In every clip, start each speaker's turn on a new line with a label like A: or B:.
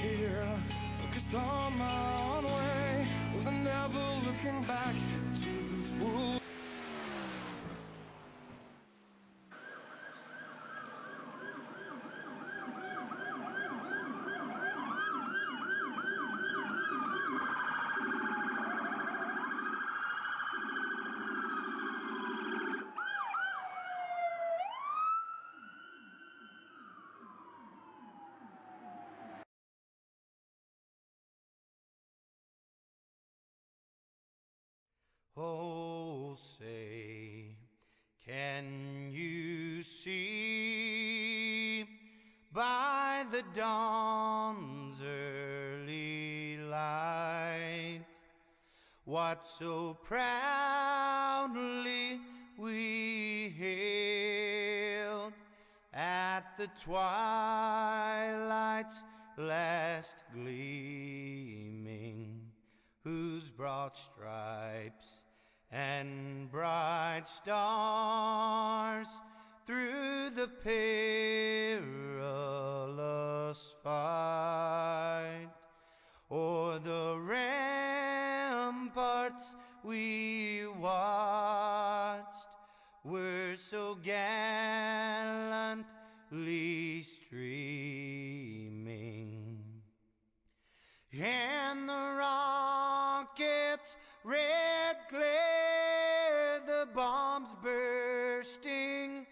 A: here, focused on my own way, with never looking back to this world.
B: Oh, say, can you see by the dawn's early light what so proudly we hailed at the twilight's last gleaming, whose broad stripes and bright stars through the perilous fight o'er the ramparts we watched were so gallantly streaming, and the rockets' red glare, the bombs bursting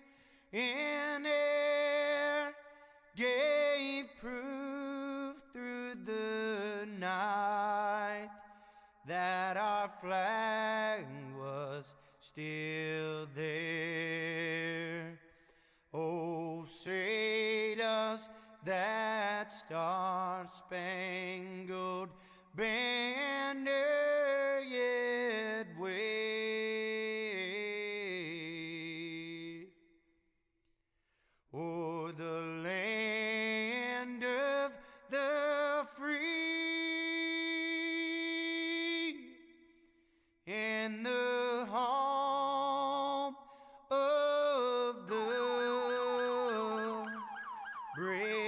B: in air, gave proof through the night that our flag was still there. Oh, say does that star-spangled banner yet wave o'er the land of the free and the home of the brave?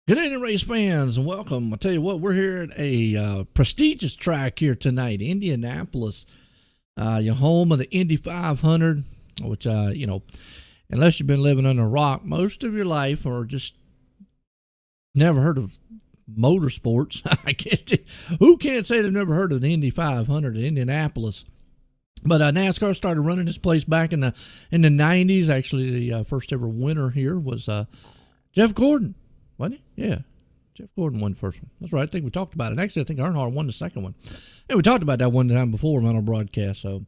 C: Good evening, race fans, and welcome. I tell you what, we're here at a prestigious track here tonight, Indianapolis, your home of the Indy 500, which, unless you've been living under a rock most of your life or just never heard of motorsports, I guess, who can't say they've never heard of the Indy 500 in Indianapolis? But NASCAR started running this place back in the 90s. Actually, the first ever winner here was Jeff Gordon. Wasn't he? Yeah. Jeff Gordon won the first one. That's right. I think we talked about it. Actually, I think Earnhardt won the second one. And we talked about that one time before on our broadcast. So,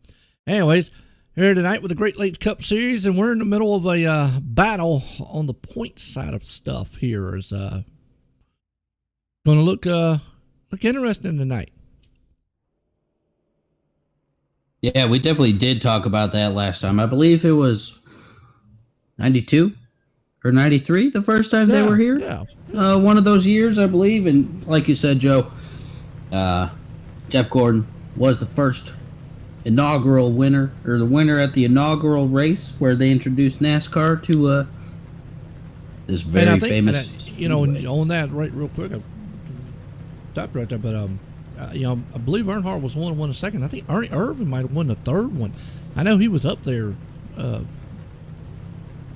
C: anyways, here tonight with the Great Lakes Cup Series, and we're in the middle of a battle on the point side of stuff here. Is going to look interesting tonight.
D: Yeah, we definitely did talk about that last time. I believe it was 92 or 93 the first time they were here.
C: Yeah.
D: One of those years, I believe. And like you said, Joe, Jeff Gordon was the first inaugural winner, or the winner at the inaugural race where they introduced NASCAR to this very famous.
C: On that, right, real quick, I stopped right there, but I believe Earnhardt was won the second. I think Ernie Irvin might have won the third one. I know he was up there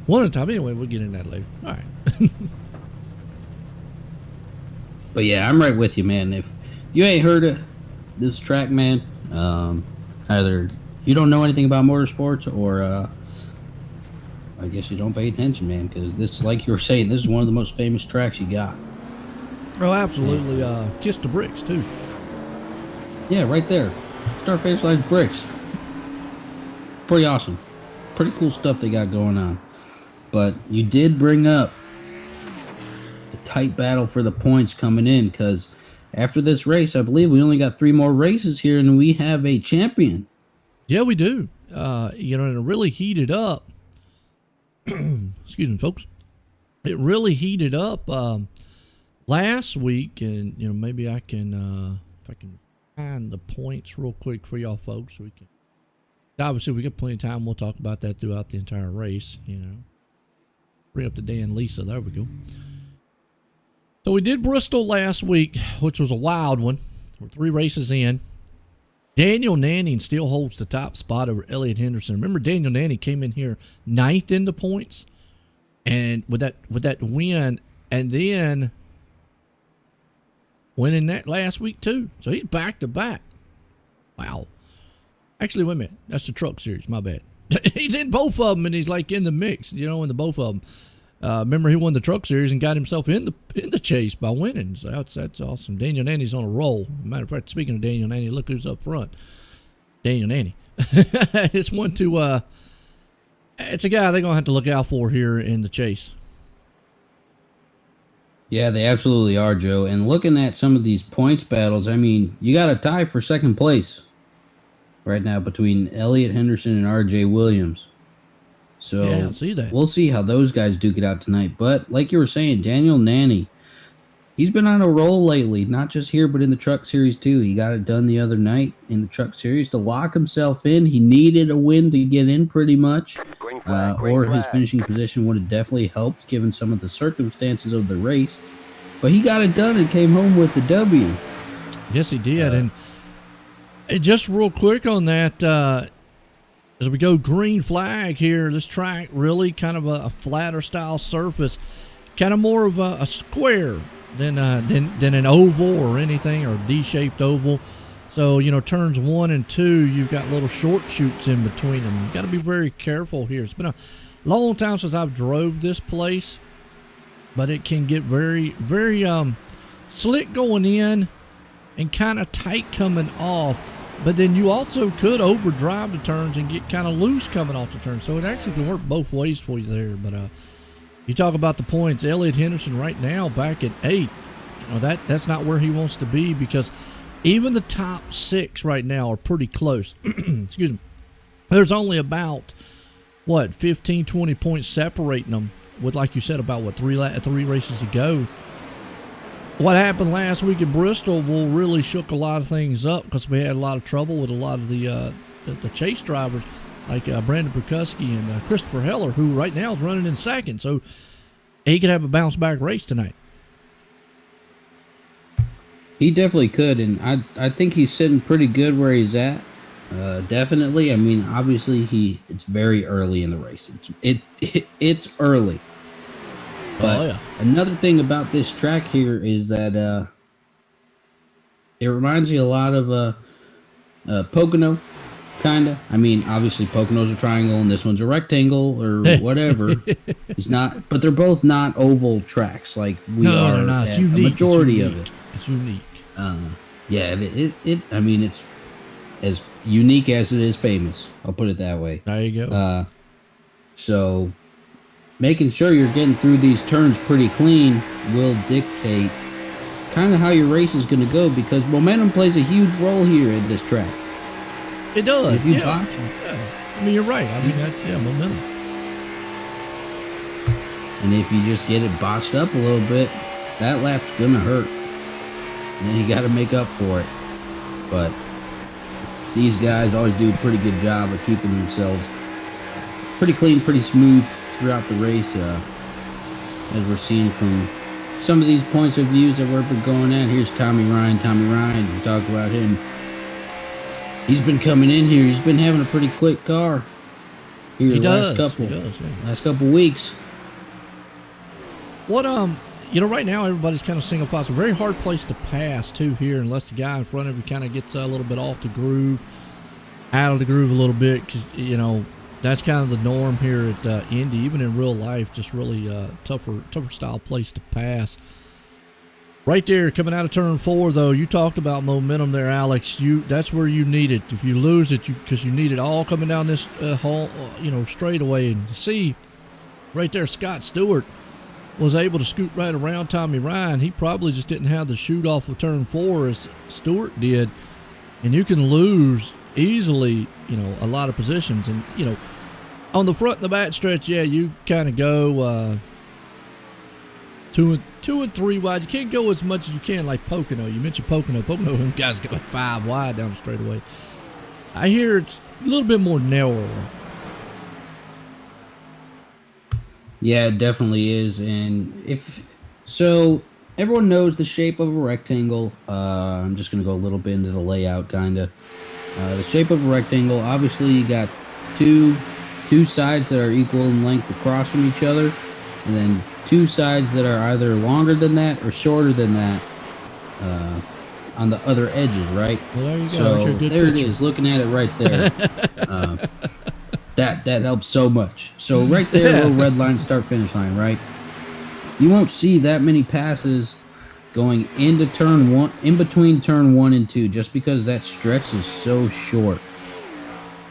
C: one at a time. Anyway, we'll get into that later. All right.
D: But yeah, I'm right with you, man. If you ain't heard of this track, man, either you don't know anything about motorsports, or I guess you don't pay attention, man. Because this, like you were saying, this is one of the most famous tracks you got.
C: Oh, absolutely. Kiss the bricks too.
D: Yeah, right there. Start finish line bricks. Pretty awesome. Pretty cool stuff they got going on. But you did bring up a tight battle for the points coming in, because after this race, I believe we only got 3 more races here, and we have a champion.
C: Yeah, we do. And it really heated up. Excuse me, folks. It really heated up last week, and maybe I can if I can find the points real quick for y'all folks, so we can. Obviously, we got plenty of time. We'll talk about that throughout the entire race. Bring up the Dan and Lisa. There we go. So we did Bristol last week, which was a wild one. We're 3 races in. Daniel Nanning still holds the top spot over Elliott Henderson. Remember, Daniel Nanning came in here 9th in the points, and with that win, and then winning that last week too. So he's back to back. Wow. Actually, wait a minute. That's the Truck Series. My bad. He's in both of them, and he's like in the mix. In the both of them. Remember, he won the Truck Series and got himself in the chase by winning. So that's awesome. Daniel Nanning's on a roll. Matter of fact, speaking of Daniel Nanning, look who's up front. Daniel Nanning. It's one to. It's a guy they're gonna have to look out for here in the chase.
D: Yeah, they absolutely are, Joe. And looking at some of these points battles, I mean, you got a tie for second place right now between Elliott Henderson and R.J. Williams. So
C: yeah, I see that.
D: We'll see how those guys duke it out tonight. But like you were saying, Daniel Nanning, he's been on a roll lately, not just here, but in the Truck Series too. He got it done the other night in the Truck Series to lock himself in. He needed a win to get in pretty much, or his finishing position would have definitely helped given some of the circumstances of the race. But he got it done and came home with the W.
C: Yes, he did. And just real quick on that, as we go green flag here, this track really kind of a flatter style surface, kind of more of a square than an oval or anything, or D-shaped oval. So, turns 1 and 2, you've got little short chutes in between them. You got to be very careful here. It's been a long time since I've drove this place, but it can get very, very slick going in and kind of tight coming off. But then you also could overdrive the turns and get kind of loose coming off the turn. So it actually can work both ways for you there. But you talk about the points. Elliott Henderson right now back at 8. That's not where he wants to be, because even the top 6 right now are pretty close. Excuse me. There's only about, 15, 20 points separating them with, like you said, about, 3 races to go. What happened last week at Bristol really shook a lot of things up, because we had a lot of trouble with a lot of the chase drivers, like Brandon Perkuski and Christopher Heller, who right now is running in second. So he could have a bounce back race tonight.
D: He definitely could, and I think he's sitting pretty good where he's at. Definitely. I mean, obviously it's very early in the race. It's early. But another thing about this track here is that it reminds you a lot of Pocono, kind of. I mean, obviously Pocono's a triangle and this one's a rectangle or whatever. It's not, but they're both not oval tracks like we are.
C: No, not. It's unique.
D: A majority of it.
C: It's unique.
D: Yeah, I mean, it's as unique as it is famous. I'll put it that way.
C: There you go.
D: So making sure you're getting through these turns pretty clean will dictate kind of how your race is going to go, because momentum plays a huge role here in this track.
C: It does.
D: If you
C: yeah. I mean, you're right. I mean, that's momentum.
D: And if you just get it botched up a little bit, that lap's going to hurt. And then you got to make up for it. But these guys always do a pretty good job of keeping themselves pretty clean, pretty smooth throughout the race, as we're seeing from some of these points of views that we've been going at. Here's Tommy Ryan. We talk about him. He's been coming in here. He's been having a pretty quick car here last couple weeks.
C: What right now everybody's kind of single file. It's a very hard place to pass too here, unless the guy in front of you kind of gets a little bit off the groove. out of the groove a little bit because, you know, that's kind of the norm here at Indy, even in real life, just really tougher style place to pass. Right there, coming out of turn 4, though, you talked about momentum there, Alex. That's where you need it. If you lose it, because you need it all coming down this straightaway. And see, right there, Scott Stewart was able to scoot right around Tommy Ryan. He probably just didn't have the shoot off of turn 4 as Stewart did, and you can lose easily, you know, a lot of positions. And, you know, on the front and the back stretch, yeah, you kind of go two and three wide. You can't go as much as you can like Pocono. You mentioned Pocono. Them guys go like 5 wide down the straightaway. I hear it's a little bit more narrow.
D: Yeah, it definitely is. And so everyone knows the shape of a rectangle. I'm just going to go a little bit into the layout, kind of. The shape of a rectangle, obviously you got two sides that are equal in length across from each other, and then 2 sides that are either longer than that or shorter than that on the other edges, right?
C: Well, there you go.
D: So there it is, looking at it right there. That helps so much. So right there, little red line, start finish line, right? You won't see that many passes going into turn 1, in between turn 1 and 2, just because that stretch is so short.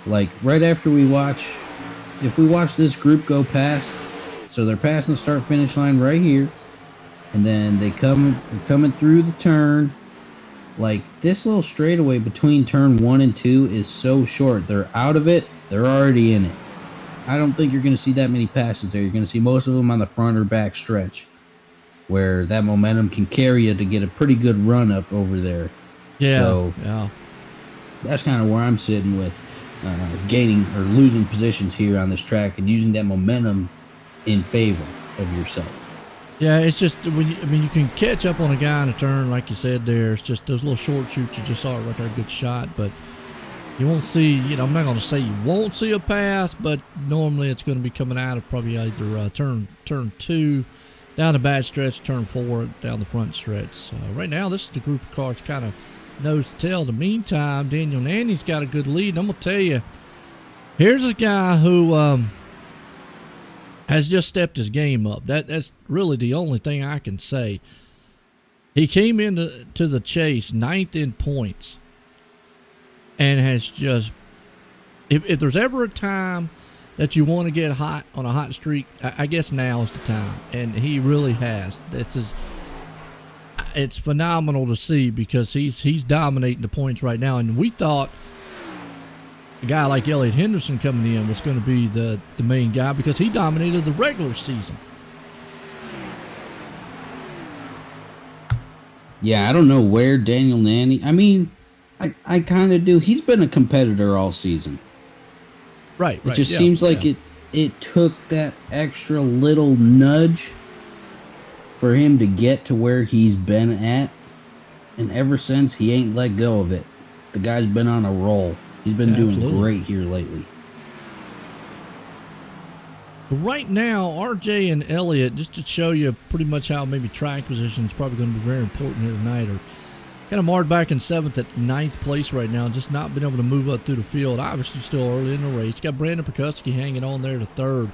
D: Like right after if we watch this group go past, so they're passing the start finish line right here, and then they're coming through the turn. Like this little straightaway between turn 1 and 2 is so short. They're out of it. They're already in it. I don't think you're going to see that many passes there. You're going to see most of them on the front or back stretch, where that momentum can carry you to get a pretty good run up over there.
C: Yeah.
D: So
C: yeah.
D: That's kind of where I'm sitting with gaining or losing positions here on this track and using that momentum in favor of yourself.
C: Yeah, it's just you can catch up on a guy in a turn, like you said there. It's just those little short shoots. You just saw it right there, good shot, but you won't see, you know, I'm not going to say you won't see a pass, but normally it's going to be coming out of probably either turn 2, down the back stretch, turn 4, down the front stretch. Right now, this is the group of cars kind of nose to tail. In the meantime, Daniel Nanny's got a good lead. And I'm going to tell you, here's a guy who has just stepped his game up. That's really the only thing I can say. He came into the chase 9th in points and has just, if there's ever a time that you want to get hot on a hot streak, I guess now is the time. And he really has. It's phenomenal to see because he's dominating the points right now. And we thought a guy like Elliott Henderson coming in was going to be the main guy because he dominated the regular season.
D: Yeah, I don't know where Daniel Nanny, I mean, I kind of do. He's been a competitor all season.
C: Right.
D: It just seems like it took that extra little nudge for him to get to where he's been at. And ever since, he ain't let go of it. The guy's been on a roll. He's been doing great here lately.
C: Right now, RJ and Elliott, just to show you pretty much how maybe track position is probably going to be very important here tonight, are kind of marred back in 7th at 9th place right now, just not been able to move up through the field. Obviously still early in the race. Got Brandon Perkusky hanging on there to 3rd.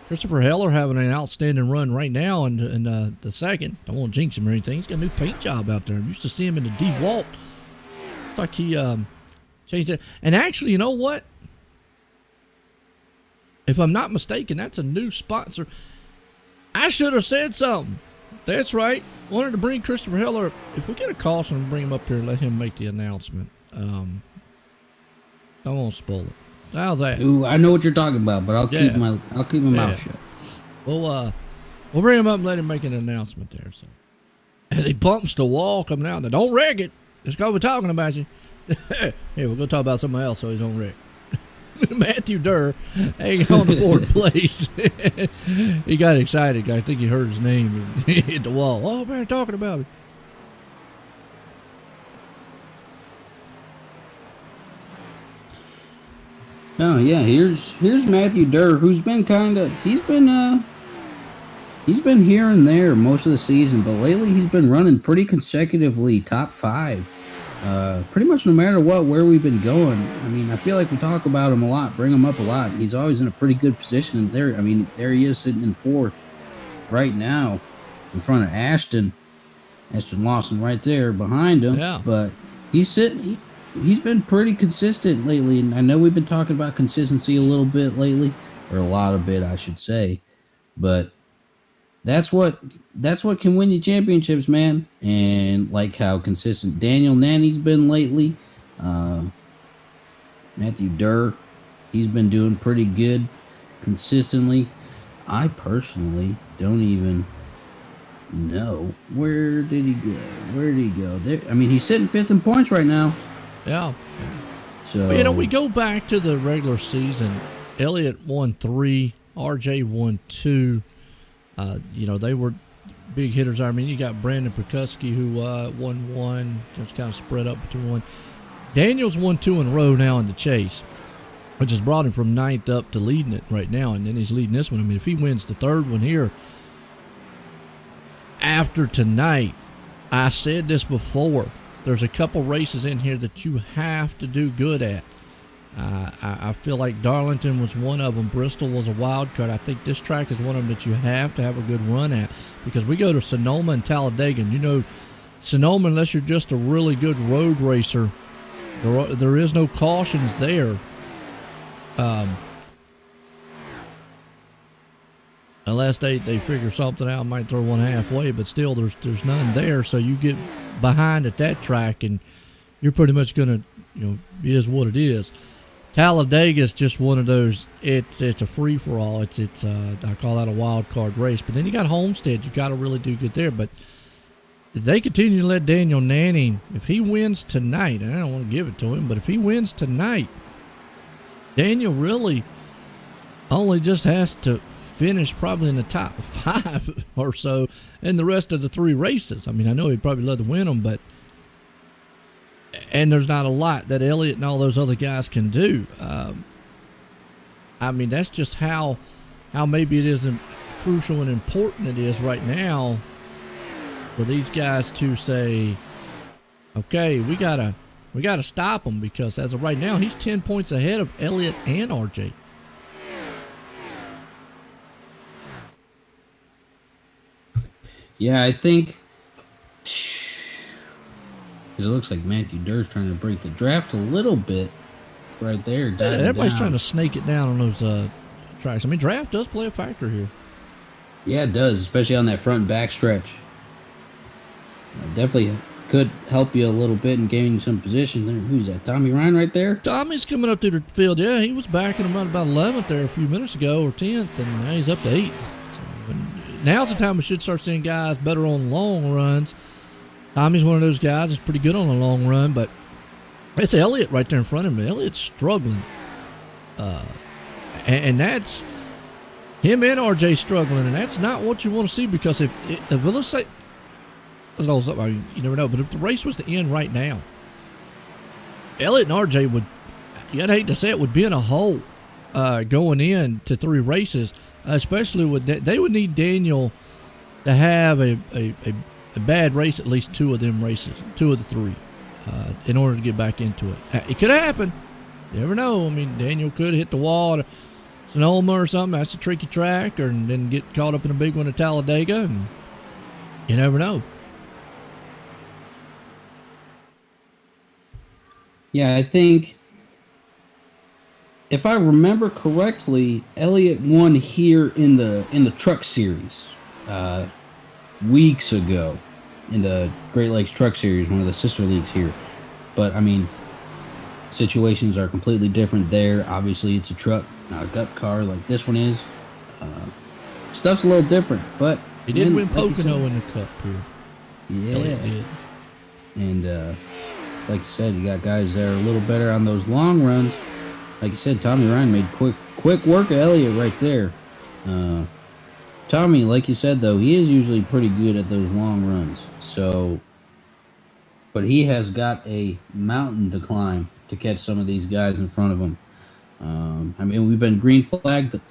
C: Christopher Heller having an outstanding run right now in the 2nd. Don't want to jinx him or anything. He's got a new paint job out there. I used to see him in the DeWalt. Looks like he changed it. And actually, you know what? If I'm not mistaken, that's a new sponsor. I should have said something. That's right. Wanted to bring Christopher Heller up. If we get a caution, bring him up here and let him make the announcement. I won't spoil it. How's that?
D: Ooh, I know what you're talking about, but I'll keep my mouth shut.
C: We'll bring him up and let him make an announcement there. So as he bumps the wall coming out, now don't wreck it. It's because we're talking about you. Here, we're gonna talk about something else so he don't wreck. Matthew Durr hanging on to 4th place. He got excited. I think he heard his name and hit the wall. Oh, man, talking about it.
D: Oh yeah, here's Matthew Durr, who's been he's been here and there most of the season, but lately he's been running pretty consecutively top 5 pretty much no matter where we've been going. I mean, I feel like we talk about him a lot, bring him up a lot. He's always in a pretty good position. There, I mean, there he is sitting in fourth right now, in front of Ashton Lawson right there behind him.
C: Yeah.
D: But he's sitting. He's been pretty consistent lately, and I know we've been talking about consistency a little bit lately, or a lot of bit, I should say. But that's what can win you championships, man. And like how consistent Daniel Nanny's been lately. Matthew Durr, he's been doing pretty good consistently. I personally don't even know where did he go. There, I mean, he's sitting fifth in points right now.
C: Yeah.
D: So
C: Well, you know, we go back to the regular season. Elliott won 3, RJ won 2. You know, they were big hitters. I mean, you got Brandon Perkuski who won 1, just kind of spread up between 1. Daniel's won 2 in a row now in the chase, which has brought him from 9th up to leading it right now, and then he's leading this one. I mean, if he wins the 3rd one here after tonight, I said this before, there's a couple races in here that you have to do good at. I feel like Darlington was one of them. Bristol was a wild card. I think this track is one of them that you have to have a good run at, because we go to Sonoma and Talladega, and you know, Sonoma, unless you're just a really good road racer, there is no cautions there. Unless they figure something out, might throw one halfway, but still there's none there. So you get behind at that track, and you're pretty much gonna, you know, it is what it is. Talladega is just one of those. It's a free for all. It's I call that a wild card race. But then you got Homestead. You got to really do good there. But if they continue to let Daniel Nanning, if he wins tonight, and I don't want to give it to him, but if he wins tonight, Daniel really only just has to finish probably in the top 5 or so in the rest of the 3 races. I mean, I know he'd probably love to win them, but and there's not a lot that Elliott and all those other guys can do. I mean, that's just how maybe it is crucial and important it is right now for these guys to say, okay, we gotta stop him, because as of right now, he's 10 points ahead of Elliott and RJ.
D: yeah, I think it looks like Matthew Durr's trying to break the draft a little bit right there.
C: Yeah, everybody's trying to snake it down on those tracks. I mean, draft does play a factor here.
D: Yeah, it does, especially on that front and back stretch. Definitely could help you a little bit in gaining some position there. Who's that? Tommy Ryan right there?
C: Tommy's coming up through the field. Yeah, he was backing him about 11th there a few minutes ago, or 10th, and now he's up to 8th. So, now's the time we should start seeing guys better on long runs. Tommy's one of those guys that's pretty good on a long run, but it's Elliott right there in front of him. Elliott's struggling. And that's him and RJ struggling, and that's not what you want to see, because if let's say, you never know, but if the race was to end right now, Elliott and RJ would, I'd hate to say it, would be in a hole going in to 3 races, especially with they would need Daniel to have a bad race, at least 2 of them races, 2 of the 3, in order to get back into it. It could happen. You never know. I mean, Daniel could hit the wall at Sonoma or something. That's a tricky track, or then get caught up in a big one at Talladega, and you never know.
D: Yeah, I think if I remember correctly, Elliott won here in the Truck Series weeks ago, in the Great Lakes Truck Series, one of the sister leagues here. But I mean, situations are completely different there. Obviously, it's a truck, not a gut car like this one is. Stuff's a little different, but
C: he did win Pocono in the Cup here.
D: Yeah,
C: Elliott did.
D: And like you said, you got guys that are a little better on those long runs. Like you said, Tommy Ryan made quick work of Elliott right there. Tommy, like you said, though, he is usually pretty good at those long runs. So, but he has got a mountain to climb to catch some of these guys in front of him. I mean, we've been green flagged the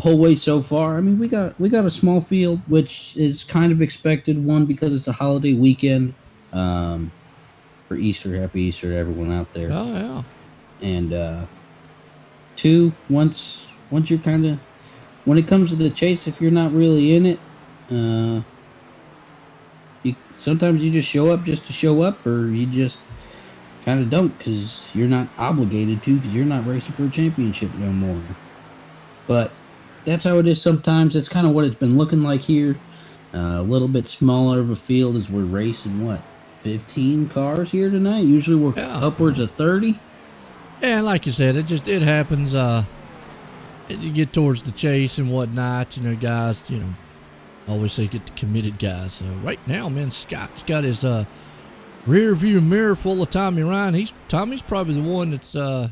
D: whole way so far. I mean, we got a small field, which is kind of expected. One, because it's a holiday weekend for for Easter. Happy Easter to everyone out there.
C: Oh yeah.
D: And 2, once you're kind of, when it comes to the chase, if you're not really in it, sometimes you just show up just to show up, or you just kind of don't because you're not obligated to, because you're not racing for a championship no more. But that's how it is sometimes. That's kind of what it's been looking like here. A little bit smaller of a field as we're racing, 15 cars here tonight? Usually we're upwards of 30.
C: Yeah, and like you said, it happens. You get towards the chase and whatnot, guys, always say get the committed guys. So right now, man, Scott's got his rear view mirror full of Tommy Ryan. Tommy's probably the one that's I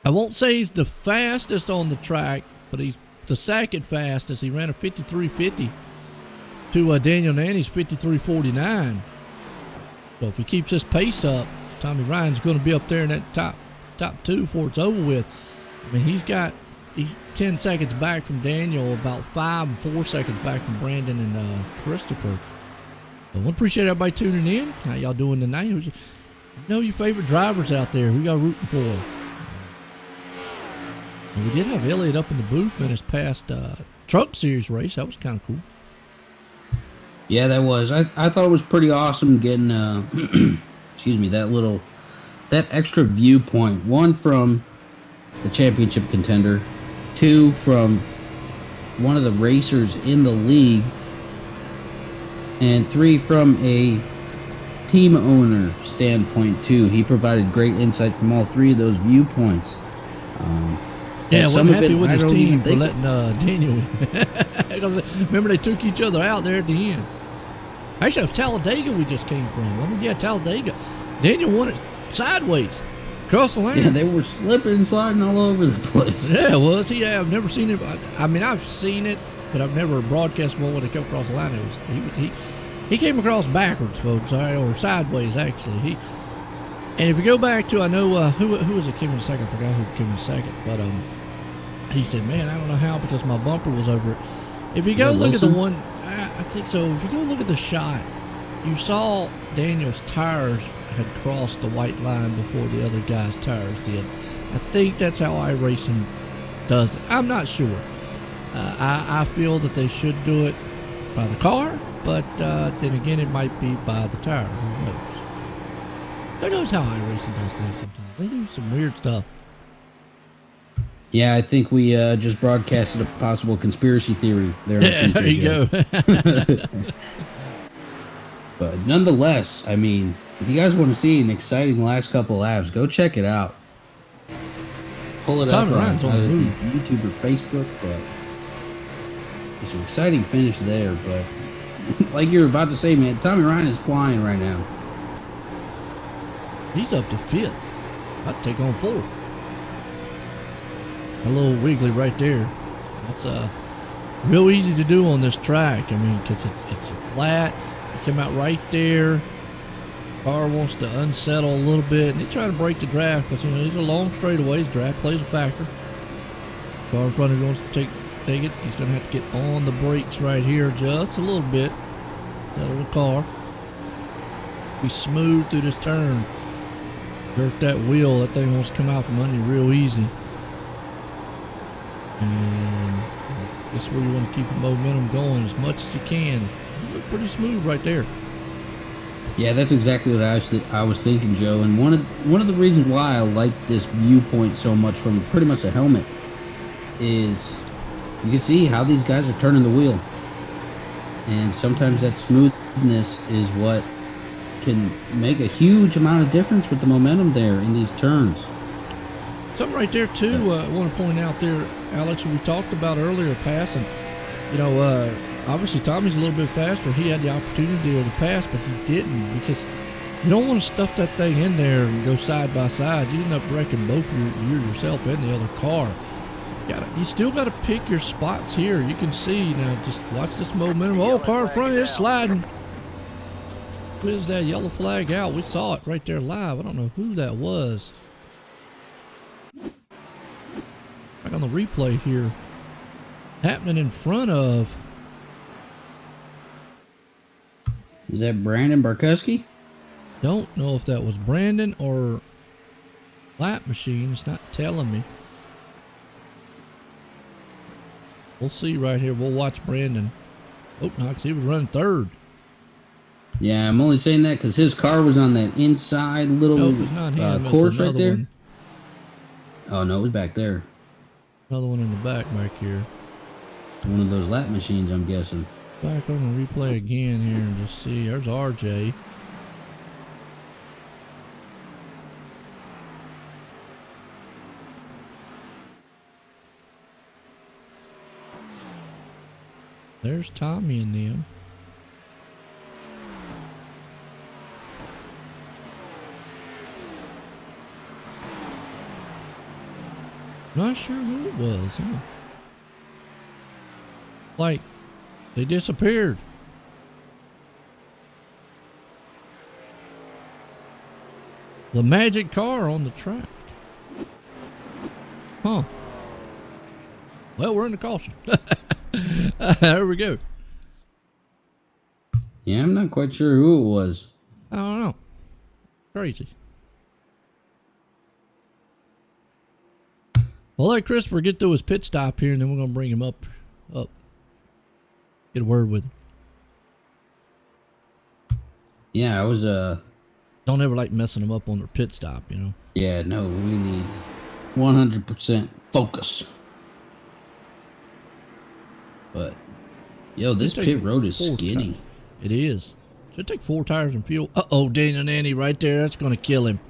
C: won't say he's the fastest on the track, but he's the second fastest. He ran a 53.50 to Daniel Nanny's 53.49. So if he keeps this pace up, Tommy Ryan's going to be up there in that top 2 before it's over with. I mean, he's 10 seconds back from Daniel, about 5 and 4 seconds back from Brandon and Christopher. So I appreciate everybody tuning in. How y'all doing tonight? Your favorite drivers out there. Who y'all rooting for? And we did have Elliott up in the booth in his past Truck Series race. That was kind of cool.
D: Yeah, that was. I thought it was pretty awesome getting, excuse me, that extra viewpoint. 1 from the championship contender, 2 from one of the racers in the league, and 3 from a team owner standpoint too. He provided great insight from all 3 of those viewpoints.
C: Yeah, I'm happy with his team for letting Daniel. Remember, they took each other out there at the end. Actually, it was Talladega we just came from. Talladega. Daniel won it sideways across the line.
D: Yeah, they were slipping and sliding all over the place.
C: Yeah, it was. I've never seen it. I mean, I've seen it, but I've never broadcast one when they come across the line. He came across backwards, folks, or sideways, actually. And if you go back to, I know, who was it came in second? I forgot who came in second. But he said, man, I don't know how, because my bumper was over it. If you go look at the one, I think so. If you go look at the shot, you saw Daniel's tires had crossed the white line before the other guy's tires did. I think that's how iRacing does it. I'm not sure. I feel that they should do it by the car, but then again, it might be by the tire. Who knows? Who knows how iRacing does things sometimes? They do some weird stuff.
D: Yeah, I think we just broadcasted a possible conspiracy theory there.
C: Yeah, there you go.
D: But nonetheless, I mean, if you guys want to see an exciting last couple laps, go check it out. Pull it up on YouTube or Facebook. But it's an exciting finish there. But like you were about to say, man, Tommy Ryan is flying right now.
C: He's up to 5th. I'd take on 4th. A little wiggly right there. That's real easy to do on this track. I mean, because it's flat. You come out right there. Car wants to unsettle a little bit, and they try to break the draft because these are long straightaways. Draft plays a factor. Car in front of him wants to take it. He's going to have to get on the brakes right here just a little bit. Settle the car. Be smooth through this turn. Jerk that wheel. That thing wants to come out from under you real easy. And this is where you want to keep the momentum going as much as you can. You look pretty smooth right there.
D: Yeah, that's exactly what I was thinking, Joe. And one of the reasons why I like this viewpoint so much from pretty much a helmet is you can see how these guys are turning the wheel. And sometimes that smoothness is what can make a huge amount of difference with the momentum there in these turns.
C: Something right there too, I want to point out there, Alex, we talked about earlier passing. Obviously Tommy's a little bit faster. He had the opportunity to pass, but he didn't, because you don't want to stuff that thing in there and go side by side. You end up wrecking both yourself and the other car. You still got to pick your spots here. You can see now. Just watch this momentum. Oh, car in front is sliding. Where's that yellow flag out? We saw it right there live. I don't know who that was. Back on the replay here. Happening in front of.
D: Is that Brandon Barkowski?
C: Don't know if that was Brandon or Lap Machine. It's not telling me. We'll see right here. We'll watch Brandon. Oh, no, 'cause he was running third.
D: Yeah, I'm only saying that because his car was on that inside little
C: Nope, it's not him.
D: course
C: It's
D: right
C: another
D: there.
C: one.
D: Oh, no, it was back there.
C: Another one in the back here.
D: One of those lap machines, I'm guessing.
C: Back on the replay again here and just see. There's RJ. There's Tommy and them. Not sure who it was, huh? Like, they disappeared. The magic car on the track. Huh. Well, we're in the caution. There we go.
D: Yeah, I'm not quite sure who it was.
C: I don't know. Crazy. Well, let Christopher get through his pit stop here, and then we're going to bring him up. Get a word with him.
D: Yeah, I was,
C: Don't ever like messing them up on their pit stop, you know.
D: yeah, no, we need 100% focus. But, yo, this pit road is skinny.
C: It is. Should take 4 tires and fuel. Uh-oh, Daniel Nanny right there. That's going to kill him.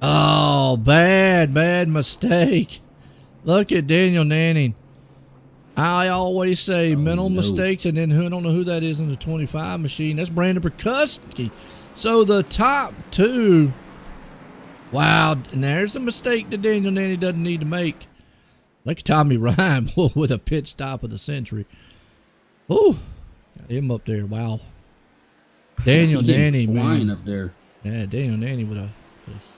C: Oh, bad mistake. Look at Daniel Nanny. I always say mental mistakes, and then I don't know who that is in the 25 machine. That's Brandon Perkuski. So the top 2. Wow, and there's a mistake that Daniel Nanny doesn't need to make. Like Tommy Ryan with a pit stop of the century. Ooh, got him up there. Wow. Daniel Nanny, man.
D: Up there.
C: Yeah, Daniel Nanny with a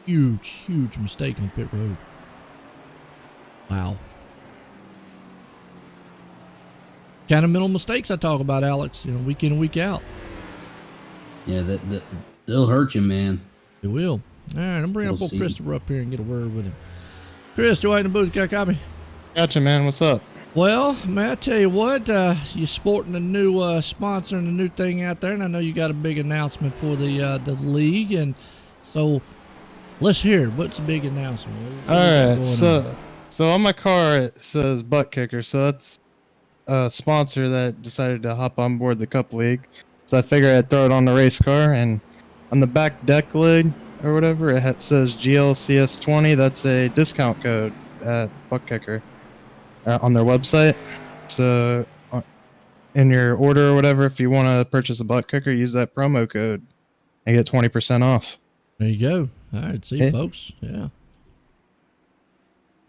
C: huge mistake on pit road. Wow. Kind of mental mistakes I talk about, Alex, you know, week in and week out.
D: Yeah, they'll hurt you, man.
C: It will. All right, I'm bringing old Christopher up here and get a word with him. Chris, you in the booth? Got a copy?
E: Gotcha, man. What's up?
C: Well, man, I tell you what, you're sporting a new sponsor and a new thing out there, and I know you got a big announcement for the league, and so let's hear it. What's the big announcement?
E: All right, so on my car it says Butt Kicker, so that's a sponsor that decided to hop on board the Cup League. So I figured I'd throw it on the race car, and on the back deck lid or whatever, it says GLCS20. That's a discount code at Butt Kicker on their website. So in your order or whatever, if you want to purchase a Butt Kicker, use that promo code and get 20% off.
C: There you go. All right, see, folks. Yeah.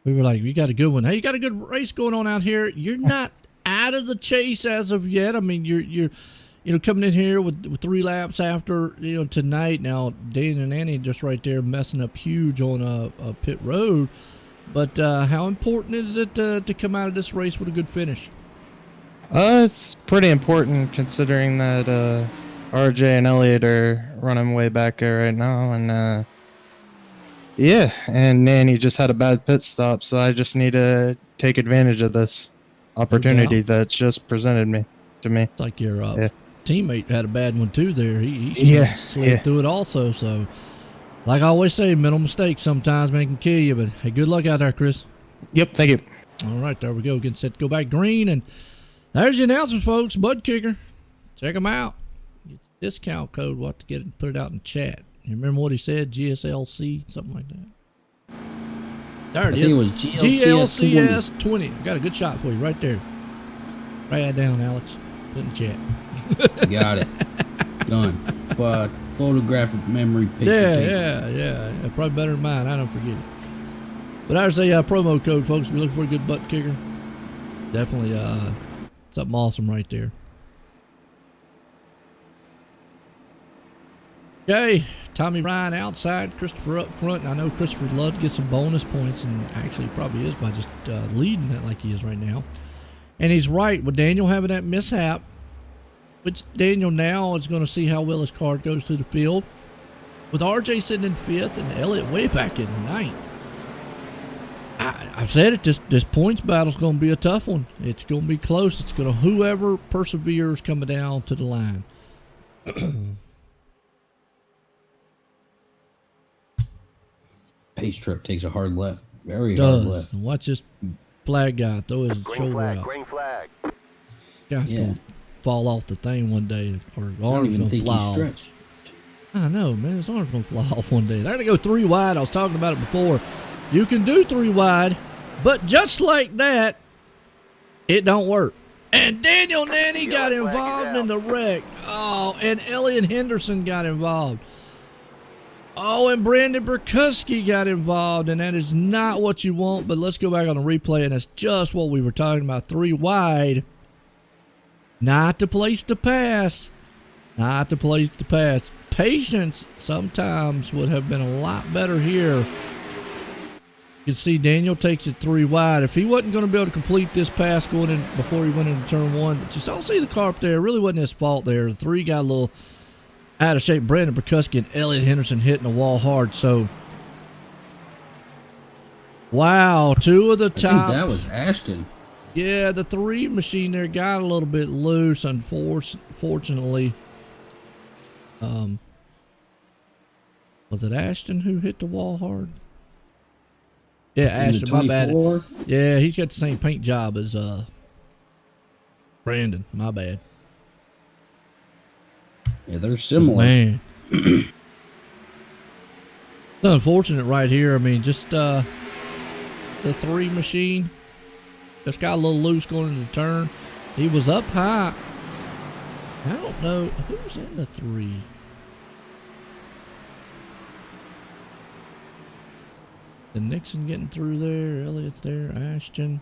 C: We were like, you got a good one. Hey, you got a good race going on out here. You're not out of the chase as of yet. I mean, you're coming in here with 3 laps after, tonight. Now, Dan and Annie just right there messing up huge on a pit road. But how important is it to come out of this race with a good finish?
E: It's pretty important considering that RJ and Elliott are running way back there right now, and yeah, and Nanny just had a bad pit stop, so I just need to take advantage of this opportunity that's just presented to me.
C: It's like your teammate had a bad one too there. He slid through it also, so like I always say, mental mistakes sometimes, man, can kill you, but hey, good luck out there, Chris.
E: Yep, thank you.
C: All right, there we go. Getting set to go back green, and there's your announcement, folks. Butt Kicker. Check them out. Get the discount code. We'll have to get it and put it out in the chat. You remember what he said? GSLC, something like that. There it is.
D: It was
C: GLCS 20. I got a good shot for you right there. Write that down, Alex. Put in the chat.
D: Got it. Done. Photographic memory picture.
C: Yeah. Probably better than mine. I don't forget it. But there's a promo code, folks. If you're looking for a good butt kicker, definitely something awesome right there. Okay, Tommy Ryan outside, Christopher up front. And I know Christopher would love to get some bonus points, and actually probably is by just leading it like he is right now. And he's right with Daniel having that mishap. which Daniel now is going to see how well his car goes through the field. With RJ sitting in 5th and Elliott way back in 9th. I've said it, this points battle is going to be a tough one. It's going to be close. It's going to whoever perseveres coming down to the line.
D: Pace truck takes a hard left. Very hard left.
C: And watch this flag guy throw his shoulder out.
F: Green flag.
C: Guy's going to fall off the thing one day, or his arm's going to fly off.
D: Stretched.
C: I know, man. His arm's going to fly off one day. They're going to go 3 wide. I was talking about it before. You can do 3 wide, but just like that, it don't work. And Daniel Nanny got involved in the wreck. Oh, and Elliot Henderson got involved. Oh, and Brandon Burkuski got involved, and that is not what you want, but let's go back on the replay, and that's just what we were talking about. 3 wide. Not the place to pass. Not the place to pass. Patience sometimes would have been a lot better here. You can see Daniel takes it 3 wide. If he wasn't going to be able to complete this pass going in before he went into turn 1, but you saw the car up there. It really wasn't his fault there. The 3 got a little out of shape. Brandon Burkuski and Elliot Henderson hitting the wall hard. So, wow, 2 of the top.
D: I think that was Ashton.
C: Yeah, the 3 machine there got a little bit loose, unfortunately. Was it Ashton who hit the wall hard? Yeah, Ashton, my bad. Yeah, he's got the same paint job as Brandon. My bad.
D: Yeah, they're similar.
C: Man. It's unfortunate right here. I mean, just the 3 machine just got a little loose going into the turn. He was up high. I don't know who's in the 3. The Nixon getting through there. Elliott's there. Ashton.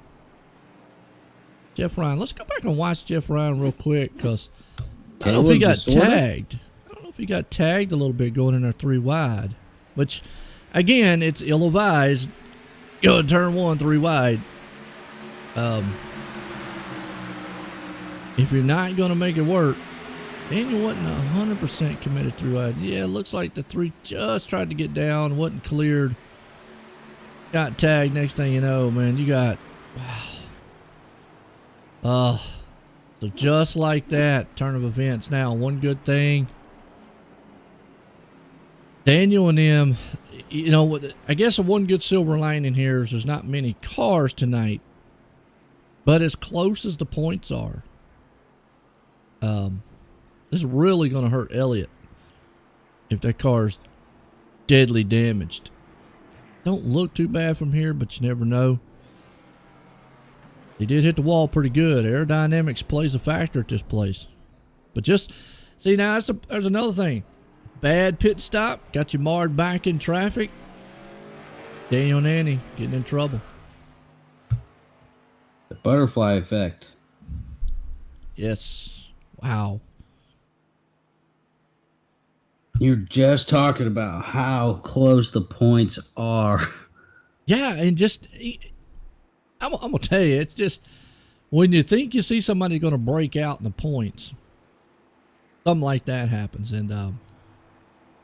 C: Jeff Ryan. Let's go back and watch Jeff Ryan real quick, because I don't know if he got tagged. I don't know if he got tagged a little bit going in there 3 wide. Which, again, it's ill-advised. Go to turn 1 3 wide. If you're not going to make it work, Daniel wasn't 100% committed 3 wide. Yeah, it looks like the 3 just tried to get down, wasn't cleared. Got tagged. Next thing you know, man, you got, wow. So just like that, turn of events. Now, one good thing, Daniel and them, you know, I guess the one good silver lining here is there's not many cars tonight, but as close as the points are, this is really going to hurt Elliott if that car's deadly damaged. Don't look too bad from here, but you never know. He did hit the wall pretty good. Aerodynamics plays a factor at this place. But just, see now, there's another thing. Bad pit stop, got you marred back in traffic. Daniel Nanny getting in trouble.
D: The butterfly effect.
C: Yes. Wow.
D: You're just talking about how close the points are.
C: Yeah, and just, I'm going to tell you, it's just, when you think you see somebody going to break out in the points, something like that happens. And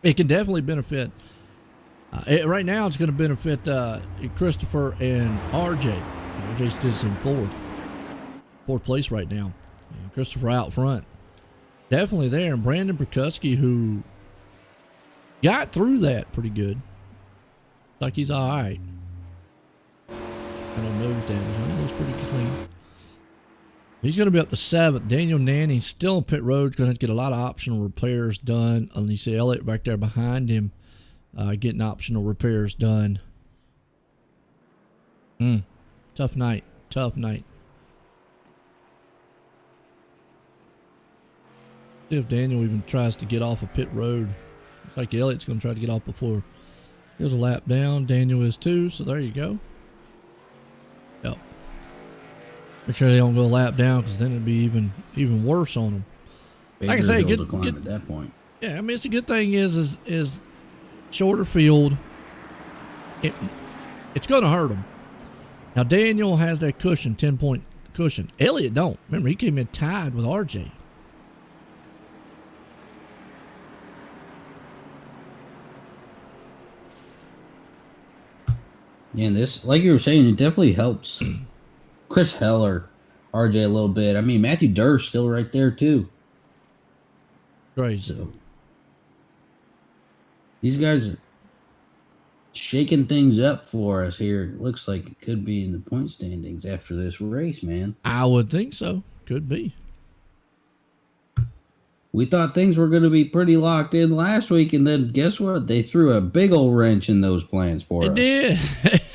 C: it can definitely benefit. Right now, it's going to benefit Christopher and RJ. RJ's just in 4th place right now. And Christopher out front. Definitely there. And Brandon Burkuski, who got through that pretty good. Like he's all right. I don't nose damage. He looks pretty clean. He's going to be up to 7th. Daniel Nanny still on pit road. Going to get a lot of optional repairs done. And you see Elliott back there behind him getting optional repairs done. Tough night. Tough night. See if Daniel even tries to get off a pit road. Looks like Elliott's going to try to get off before. There's a lap down. Daniel is too, so there you go. Yep. Make sure they don't go a lap down, because then it'd be even worse on them. Like I say,
D: get at that point.
C: Yeah, I mean, it's a good thing is shorter field. It's going to hurt them. Now Daniel has that cushion, 10-point cushion. Elliott don't. Remember, he came in tied with RJ.
D: Yeah, this, like you were saying, it definitely helps Chris Heller, RJ a little bit. I mean, Matthew Durr's still right there too.
C: Crazy.
D: So these guys are shaking things up for us here. It looks like it could be in the point standings after this race, man.
C: I would think so. Could be.
D: We thought things were going to be pretty locked in last week, and then guess what? They threw a big old wrench in those plans for us.
C: It did.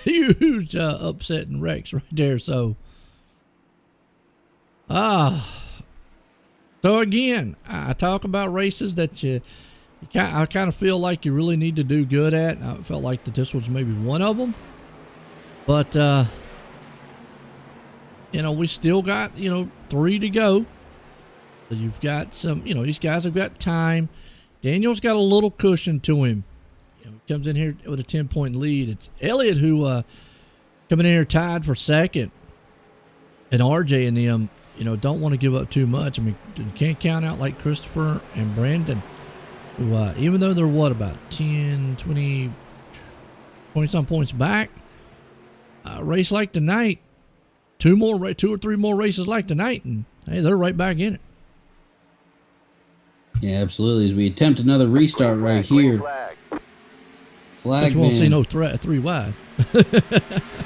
C: Huge upsetting wrecks right there. So, so again, I talk about races that I kind of feel like you really need to do good at. I felt like that this was maybe one of them, but we still got 3 to go. So you've got some, these guys have got time. Daniel's got a little cushion to him. He comes in here with a 10-point lead. It's Elliott who coming in here tied for second, and RJ and them, don't want to give up too much. I mean, you can't count out like Christopher and Brandon, who even though they're about 10, 20 some points back, race like tonight, 2 or 3 more races like tonight, and hey, they're right back in it.
D: Yeah, absolutely. As we attempt another restart right here. Flag,
C: won't see no 3 wide.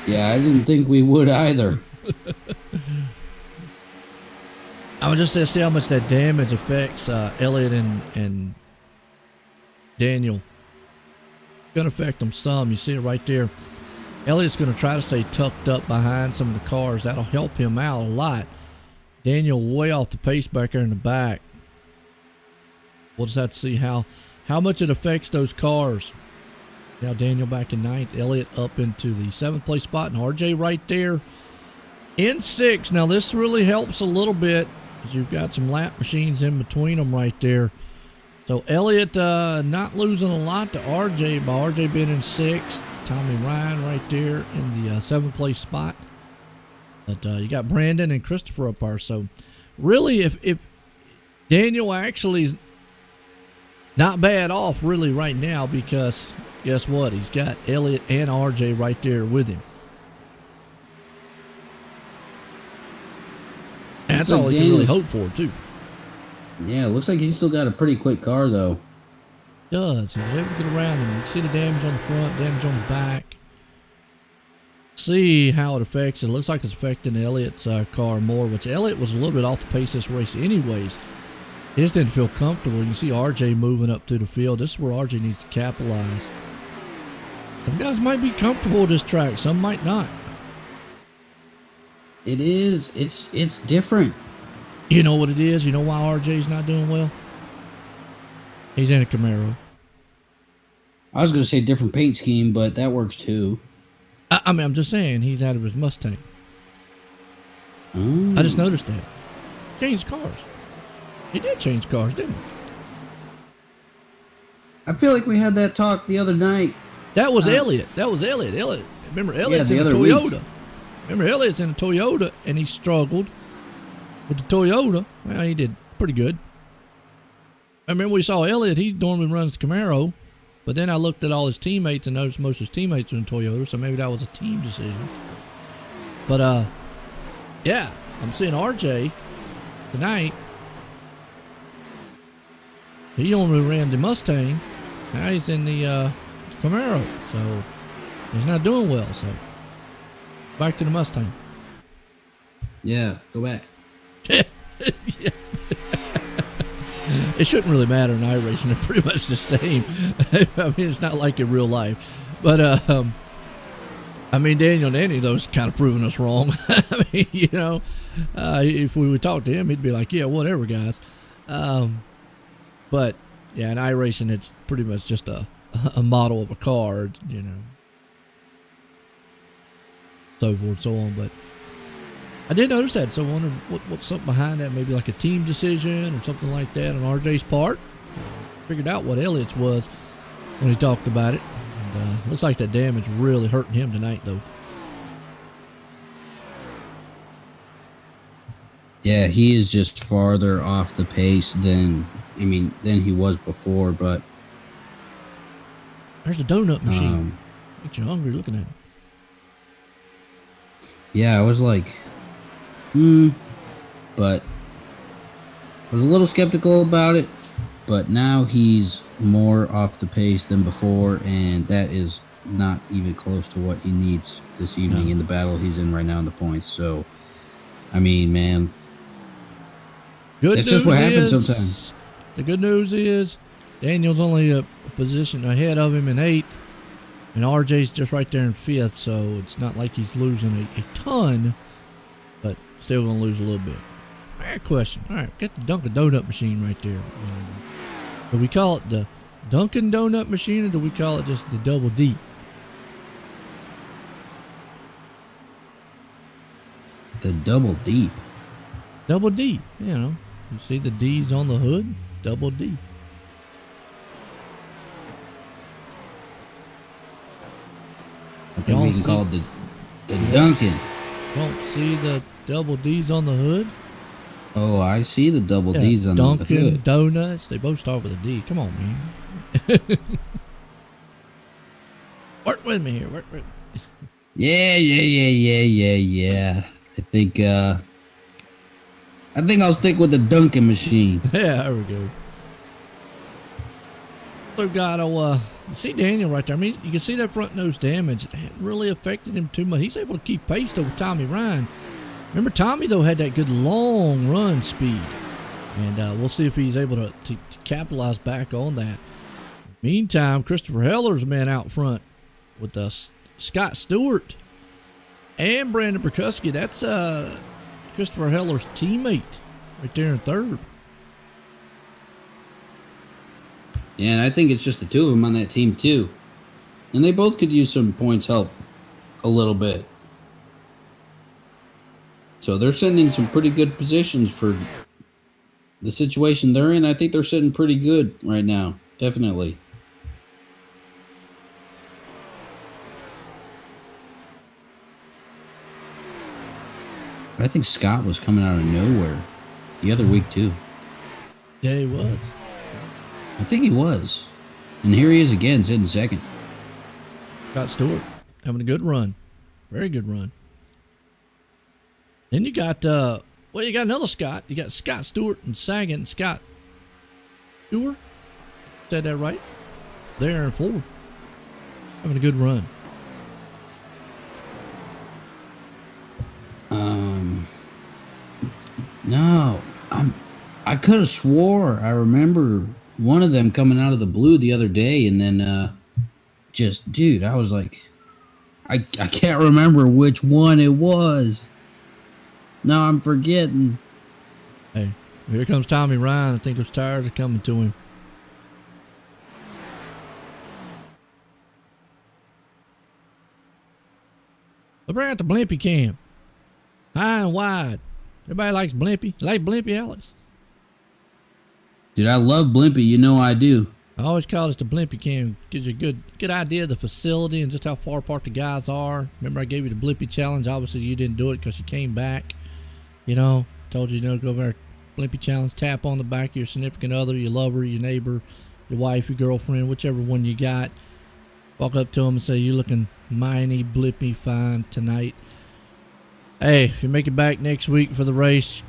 D: Yeah, I didn't think we would either.
C: I was just to see how much that damage affects Elliott and Daniel. Going to affect them some. You see it right there. Elliott's going to try to stay tucked up behind some of the cars. That'll help him out a lot. Daniel way off the pace back there in the back. We'll just have to see how much it affects those cars. Now Daniel back in 9th. Elliott up into the 7th place spot. And RJ right there in 6th. Now this really helps a little bit because you've got some lap machines in between them right there. So Elliott not losing a lot to RJ by RJ being in 6th. Tommy Ryan right there in the 7th place spot. But you got Brandon and Christopher up there. So really if Daniel actually is not bad off really right now, because guess what? He's got Elliott and RJ right there with him. And that's all he can really hope for, too.
D: Yeah, it looks like he's still got a pretty quick car, though.
C: Does. He was able to get around him. You can see the damage on the front, damage on the back. See how it affects it. It looks like it's affecting Elliott's car more, which Elliott was a little bit off the pace this race anyways. He just didn't feel comfortable. You can see RJ moving up through the field. This is where RJ needs to capitalize. Some guys might be comfortable with this track. Some might not.
D: It is. It's different.
C: You know what it is? You know why RJ's not doing well? He's in a Camaro.
D: I was going to say different paint scheme, but that works too.
C: I mean, I'm just saying he's out of his Mustang.
D: Oh.
C: I just noticed that. Changed cars. He did change cars, didn't he?
D: I feel like we had that talk the other night.
C: That was Elliott. Elliott. Remember, Elliott's in a Toyota. Week. Remember, Elliott's in a Toyota, and he struggled with the Toyota. Well, he did pretty good. I remember we saw Elliott. He normally runs the Camaro, but then I looked at all his teammates and noticed most of his teammates were in Toyota, so maybe that was a team decision. But, yeah, I'm seeing RJ tonight. He only ran the Mustang. Now he's in the Camaro, so he's not doing well. So back to the Mustang.
D: Yeah, go back.
C: Yeah. It shouldn't really matter in iRacing. They're pretty much the same. I mean, it's not like in real life. But, I mean, Daniel and any of those kind of proving us wrong. I mean, if we would talk to him, he'd be like, yeah, whatever, guys. But yeah, in iRacing, it's pretty much just a model of a car, so forth and so on. But I did notice that, so I wondered what's something behind that, maybe like a team decision or something like that on RJ's part. Figured out what Elliott's was when he talked about it. And looks like that damage really hurting him tonight, though.
D: Yeah, he is just farther off the pace than he was before, but
C: there's the donut machine. Makes you hungry looking at it.
D: Yeah, I was like, but I was a little skeptical about it. But now he's more off the pace than before, and that is not even close to what he needs this evening in the battle he's in right now in the points. So, I mean, man,
C: Good
D: that's just what happens
C: is,
D: sometimes.
C: The good news is Daniel's only a position ahead of him in 8th, and RJ's just right there in 5th, so it's not like he's losing a ton, but still going to lose a little bit. I got a question. All right, get the Dunkin' Donut machine right there. Do we call it the Dunkin' Donut machine, or do we call it just the Double D?
D: The double deep.
C: Double D, you know. You see the D's on the hood? Double D.
D: I think we can call it the Dunkin'.
C: Don't see the double D's on the hood?
D: Oh, I see the double D's on the hood.
C: Dunkin' Donuts. They both start with a D. Come on, man. Work with me here. Work with me.
D: Yeah. I think I'll stick with the Dunkin' machine.
C: Yeah, there we go. We've got you see Daniel right there. I mean, you can see that front nose damage. It hadn't really affected him too much. He's able to keep pace though with Tommy Ryan. Remember, Tommy though had that good long run speed, and we'll see if he's able to capitalize back on that. Meantime, Christopher Heller's man out front with Scott Stewart and Brandon Perkuski. That's Christopher Heller's teammate right there in 3rd.
D: Yeah, and I think it's just the two of them on that team too. And they both could use some points help a little bit. So they're sitting in some pretty good positions for the situation they're in. I think they're sitting pretty good right now. Definitely. I think Scott was coming out of nowhere the other week too.
C: Yeah, he was.
D: I think he was. And here he is again, sitting 2nd.
C: Scott Stewart having a good run. Very good run. Then you got, you got another Scott. You got Scott Stewart and Sagan and Scott Stewart. Said that right? There in 4th. Having a good run.
D: No, I could have swore I remember one of them coming out of the blue the other day, and then dude, I was like, I can't remember which one it was. Now I'm forgetting.
C: Hey, here comes Tommy Ryan. I think those tires are coming to him. Look at the Blimpie cam. High and wide. Everybody likes Blimpie. Like Blimpie, Alex?
D: Dude, I love Blimpie. You know I do.
C: I always call this the Blimpie cam. Gives you a good idea of the facility and just how far apart the guys are. Remember I gave you the Blimpie challenge. Obviously you didn't do it because you came back. You know, told you, go over there. Blimpie challenge. Tap on the back of your significant other, your lover, your neighbor, your wife, your girlfriend, whichever one you got. Walk up to them and say, "You're looking mighty Blimpie fine tonight." Hey, if you make it back next week for the race,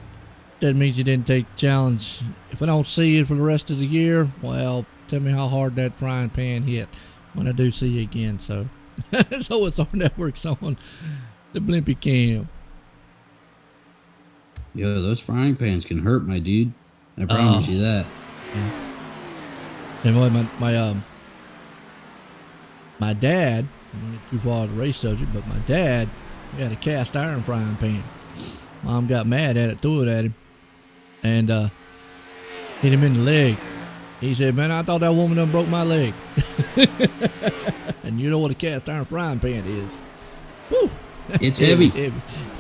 C: that means you didn't take the challenge. If I don't see you for the rest of the year, well, tell me how hard that frying pan hit when I do see you again. So, so it's our network's on the Blimpie cam.
D: Yo, those frying pans can hurt, my dude. I promise you that.
C: Yeah. And my dad, I don't get too far to the race subject, but my dad, he had a cast iron frying pan. Mom got mad at it, threw it at him, and hit him in the leg. He said, "Man, I thought that woman done broke my leg." And you know what a cast iron frying pan is. Woo.
D: It's heavy.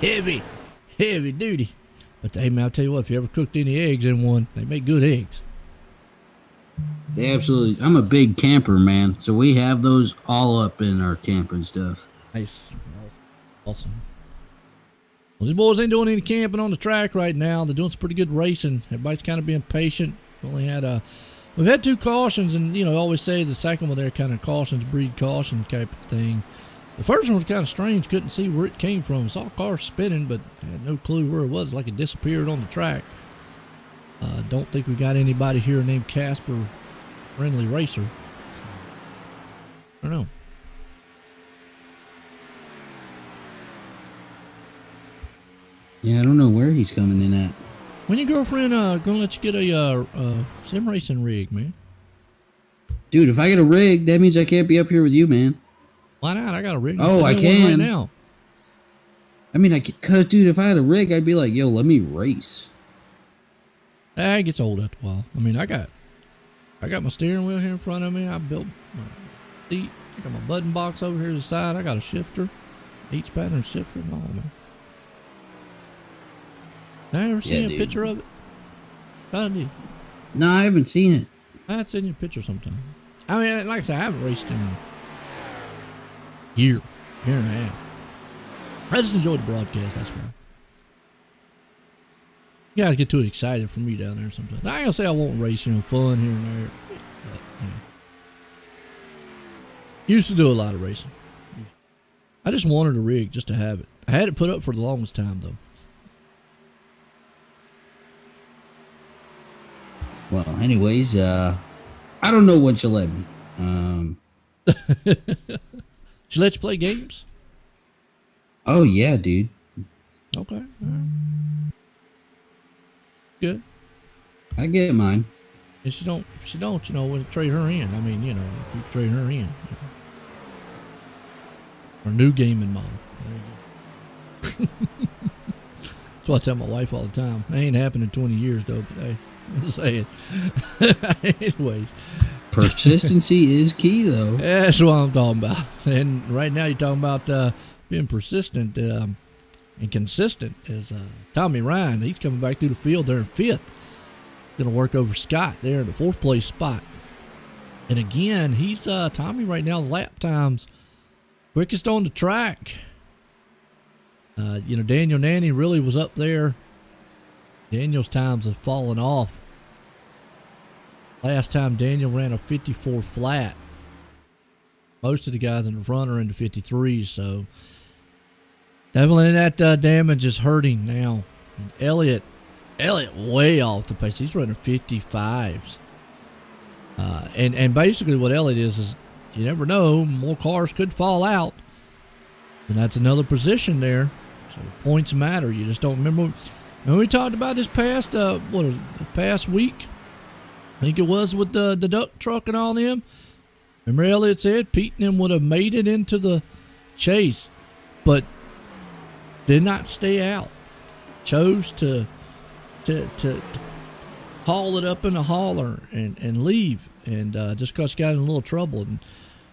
C: Heavy duty. But hey, man, I'll tell you what, if you ever cooked any eggs in one, they make good eggs.
D: They absolutely. I'm a big camper, man, so we have those all up in our camping stuff.
C: Nice. Awesome. Well, these boys ain't doing any camping on the track right now. They're doing some pretty good racing. Everybody's kind of being patient. We've had 2 cautions, and I always say the second one there kind of cautions breed caution type of thing. The first one was kind of strange. Couldn't see where it came from. Saw a car spinning, but had no clue where it was. Like it disappeared on the track. Don't think we got anybody here named Casper, friendly racer. So, I don't know.
D: Yeah, I don't know where he's coming in at.
C: When your girlfriend gonna let you get a sim racing rig, man?
D: Dude, if I get a rig, that means I can't be up here with you, man.
C: Why not? I got a rig.
D: Oh, I
C: I'm in one
D: can.
C: right now.
D: I mean, cause dude, if I had a rig, I'd be like, yo, let me race.
C: It gets old after a while. I mean, I got my steering wheel here in front of me. I built my seat. I got my button box over here to the side. I got a shifter, H pattern shifter and all, man. I ever seen a picture of it? I did.
D: No, I haven't seen it.
C: I'd send you a picture sometime. I mean, like I said, I haven't raced in a year and a half. I just enjoyed the broadcast, that's why. You guys get too excited for me down there sometimes. I ain't gonna say I won't race, fun here and there. But, used to do a lot of racing. I just wanted a rig just to have it. I had it put up for the longest time, though.
D: Well, anyways, I don't know what you let me.
C: She let you play games?
D: Oh yeah, dude.
C: Okay. All right. Good.
D: I get mine.
C: If she don't, we'll trade her in. I mean, we trade her in. Or new gaming model. There you go. That's what I tell my wife all the time. That ain't happened in 20 years though, but hey, I'm saying. Anyways.
D: Persistency is key though.
C: That's what I'm talking about. And right now you're talking about being persistent and consistent. As Tommy Ryan, he's coming back through the field there in 5th. Going to work over Scott there in the 4th place spot. And again, he's Tommy right now, lap times quickest on the track. Daniel Nanny really was up there. Daniel's times have fallen off. Last time Daniel ran a 54 flat. Most of the guys in the front are into 53s, so definitely that damage is hurting now. And Elliott way off the pace. He's running 55s. And basically what Elliott is you never know, more cars could fall out. And that's another position there. So points matter. You just don't remember. When we talked about this past past week, I think it was with the duck truck and all them. Remember Elliott said Pete and them would have made it into the chase, but did not stay out. Chose to haul it up in the hauler and leave, and just because you got in a little trouble. And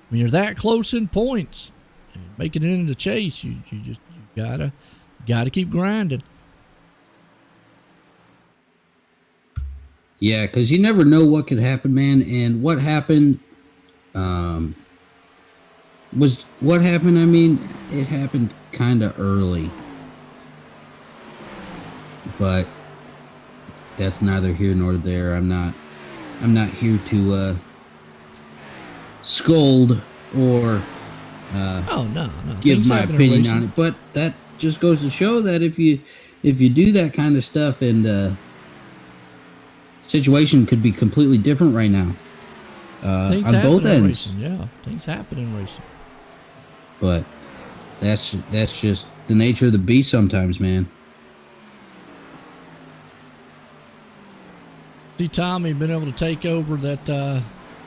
C: when you're that close in points and making it into the chase, you gotta keep grinding.
D: Yeah, because you never know what could happen, man. And what happened I mean, it happened kind of early. But that's neither here nor there. I'm not here to scold or give my opinion on it. But that just goes to show that if you do that kind of stuff, and situation could be completely different right now on both ends.
C: Racing, yeah, things happen in racing.
D: But that's just the nature of the beast sometimes, man.
C: See, Tommy been able to take over that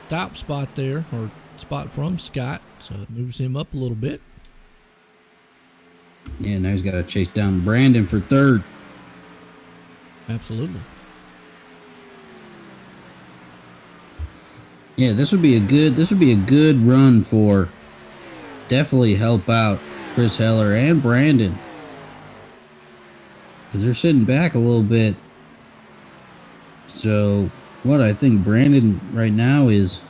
C: top spot there, or spot from Scott, so it moves him up a little bit.
D: Yeah, now he's got to chase down Brandon for 3rd.
C: Absolutely.
D: Yeah, this would be a good run for definitely help out Chris Heller and Brandon, because they're sitting back a little bit. So what I think Brandon right now is,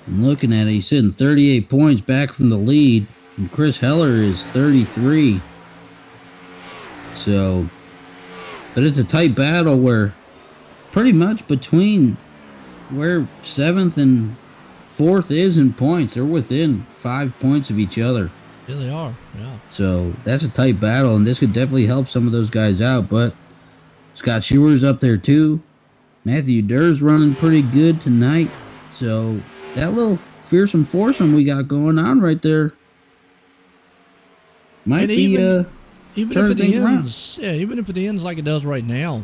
D: I'm looking at it, he's sitting 38 points back from the lead, and Chris Heller is 33. So, but it's a tight battle where pretty much between where 7th and 4th is in points, they're within 5 points of each other.
C: Yeah, they are. Yeah.
D: So that's a tight battle, and this could definitely help some of those guys out. But Scott Shearer's up there too. Matthew Durr's running pretty good tonight. So that little fearsome foursome we got going on right there might
C: And
D: be
C: even if
D: turning
C: it
D: things around.
C: ends, yeah, even if it ends like it does right now,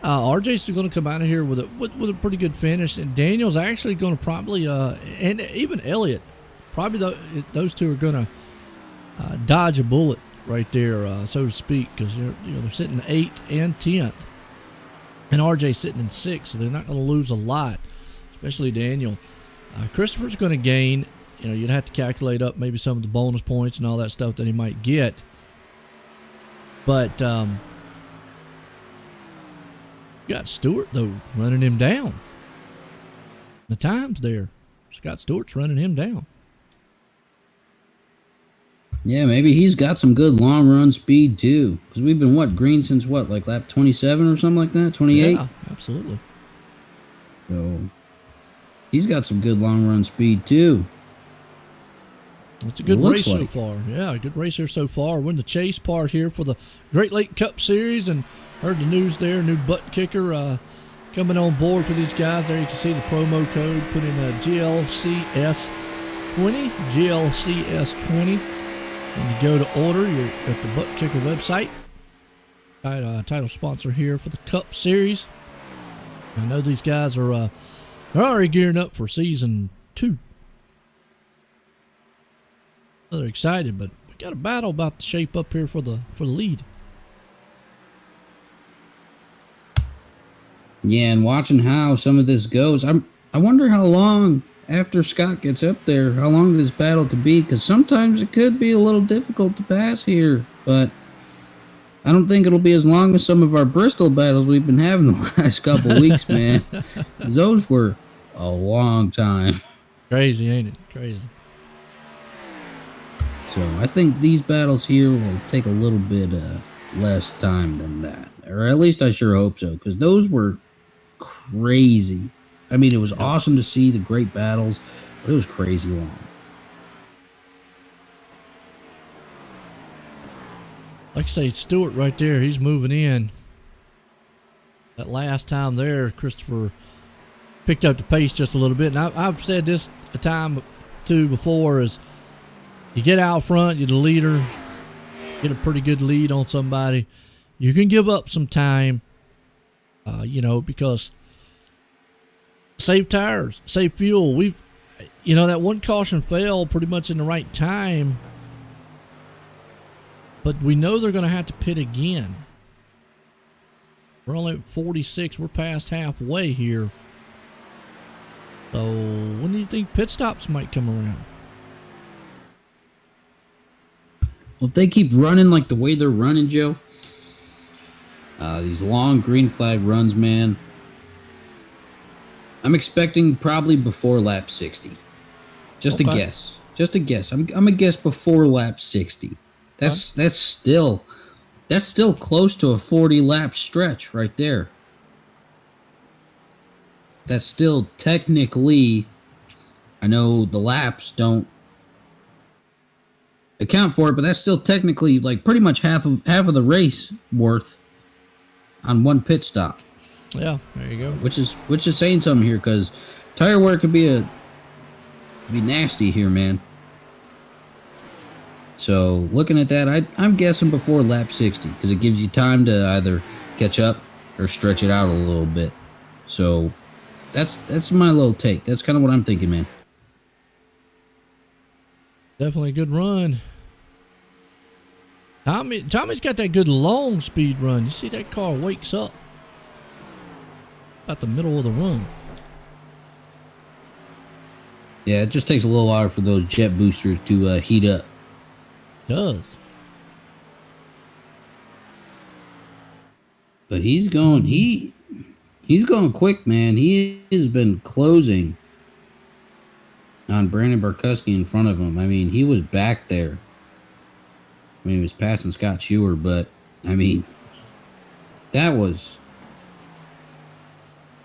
C: RJ's going to come out of here with a pretty good finish, and Daniel's actually going to probably and even Elliott, probably those two are going to dodge a bullet right there, so to speak, because they're sitting 8th and 10th, and RJ's sitting in 6th, so they're not going to lose a lot, especially Daniel. Christopher's going to gain. You'd have to calculate up maybe some of the bonus points and all that stuff that he might get. But you got Stewart, though, running him down. The time's there. Scott Stewart's running him down.
D: Yeah, maybe he's got some good long run speed, too. Because we've been, green since like lap 27 or something like that? 28?
C: Yeah, absolutely.
D: So he's got some good long run speed, too.
C: It's a good race so far. Yeah, a good race here so far. We're in the chase part here for the Great Lake Cup Series, and heard the news there. New butt kicker coming on board for these guys. There you can see the promo code. Put in GLCS20, GLCS20. When you go to order, you're at the butt kicker website. Title sponsor here for the Cup Series. I know these guys are they're already gearing up for season 2. They're excited, but we got a battle about to shape up here for the lead.
D: Yeah, and watching how some of this goes, I wonder how long after Scott gets up there, how long this battle could be, because sometimes it could be a little difficult to pass here, but I don't think it'll be as long as some of our Bristol battles we've been having the last couple weeks, man. Those were a long time.
C: Crazy, ain't it? Crazy.
D: So I think these battles here will take a little bit less time than that. Or at least I sure hope so, because those were crazy. I mean, it was awesome to see the great battles, but it was crazy long.
C: Like I say, Stewart right there, he's moving in. That last time there, Christopher picked up the pace just a little bit. And I've said this a time or two before, is you get out front, you're the leader, get a pretty good lead on somebody, you can give up some time, because save tires, save fuel. That one caution fell pretty much in the right time, but we know they're going to have to pit again. We're only at 46. We're past halfway here. So when do you think pit stops might come around?
D: Well, if they keep running like the way they're running, Joe, these long green flag runs, man, I'm expecting probably before lap 60. Just a guess. Just a guess. I'm gonna guess before lap 60. That's still close to a 40 lap stretch right there. That's still technically, I know the laps don't account for it, but that's still technically like pretty much half of the race worth on one pit stop.
C: Yeah, there you go.
D: Which is saying something here, because tire wear could be nasty here, man. So looking at that, I'm guessing before lap 60, because it gives you time to either catch up or stretch it out a little bit. So that's my little take. That's kind of what I'm thinking, man.
C: Definitely a good run. Tommy's got that good long speed run. You see that car wakes up about the middle of the run.
D: Yeah, it just takes a little while for those jet boosters to heat up.
C: It does.
D: But he's going quick, man. He has been closing on Brandon Barkuski in front of him. I mean, he was back there when he was passing Scott Shewer, but I mean, that was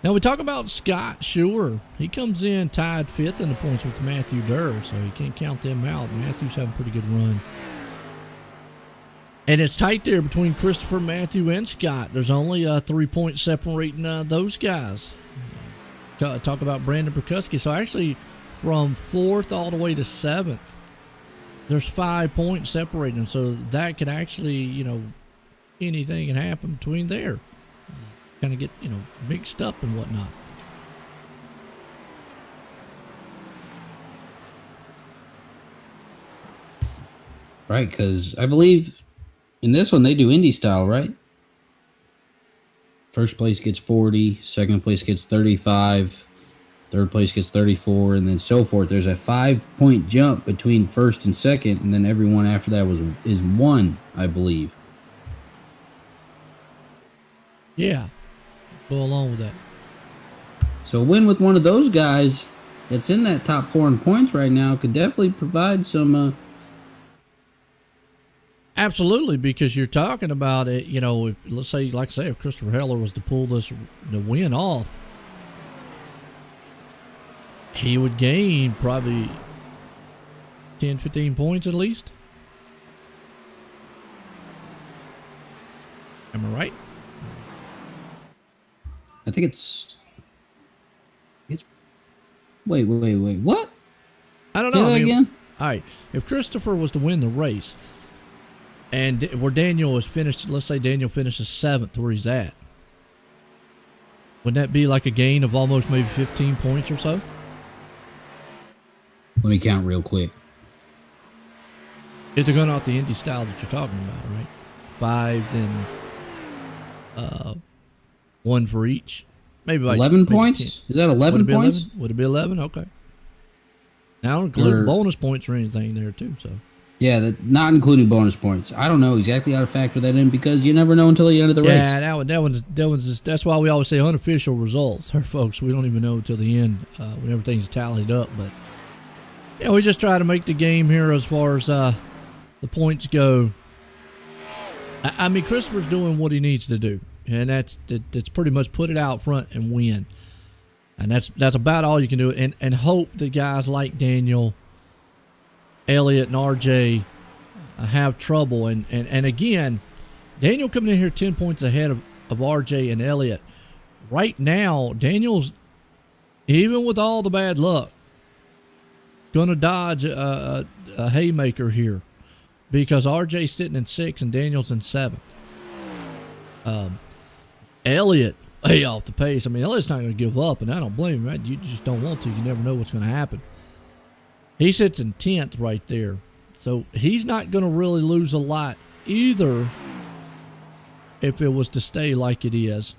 C: Now we talk about Scott Schuer. He comes in tied 5th in the points with Matthew Durr, so you can't count them out. Matthew's having a pretty good run. And it's tight there between Christopher, Matthew, and Scott. There's only 3 points separating those guys. Talk about Brandon Perkuski. So actually, from 4th all the way to 7th, there's 5 points separating them. So that could actually, anything can happen between there. Kind of get, mixed up and whatnot.
D: Right, because I believe in this one they do Indy style, right? First place gets 40, second place gets 35, third place gets 34, and then so forth. There's a 5-point jump between first and second, and then everyone after that is 1, I believe.
C: Yeah. Go along with that.
D: So a win with one of those guys that's in that top 4 in points right now could definitely provide some.
C: Absolutely, because you're talking about it. If, let's say, like I say, if Christopher Heller was to pull the win off, he would gain probably 10, 15 points at least. Am I right?
D: I think it's wait, what?
C: I don't know.
D: Say that again?
C: All right. If Christopher was to win the race and where Daniel was finished, let's say Daniel finishes 7th where he's at, wouldn't that be like a gain of almost maybe 15 points or so?
D: Let me count real quick.
C: If they're going out the Indy style that you're talking about, right? 5, then 1 for each. Maybe like
D: 11 points?
C: 10.
D: Is that 11 points?
C: 11? Would it be 11? Okay. Now, I don't include bonus points or anything there, too. So.
D: Yeah, not including bonus points. I don't know exactly how to factor that in because you never know until the end of the race.
C: Yeah, that one's just, that's why we always say unofficial results. Our folks, we don't even know until the end when everything's tallied up. But yeah, we just try to make the game here as far as the points go. I mean, Christopher's doing what he needs to do. And that's pretty much put it out front and win. And that's about all you can do. And hope that guys like Daniel, Elliott, and RJ have trouble. And again, Daniel coming in here 10 points ahead of RJ and Elliott. Right now, Daniel's, even with all the bad luck, going to dodge a haymaker here. Because RJ's sitting in 6th and Daniel's in 7th. Elliott, way off the pace. I mean, Elliott's not going to give up, and I don't blame him. Right? You just don't want to. You never know what's going to happen. He sits in 10th right there. So he's not going to really lose a lot either if it was to stay like it is.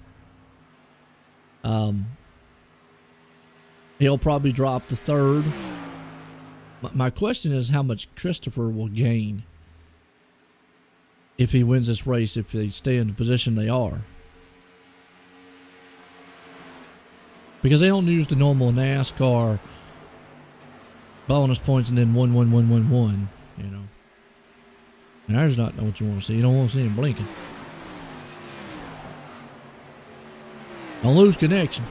C: He'll probably drop to 3rd. My question is how much Christopher will gain if he wins this race, if they stay in the position they are. Because they don't use the normal NASCAR bonus points and then 1, 1, 1, 1, 1, And there's not what you want to see. You don't want to see him blinking. Don't lose connection.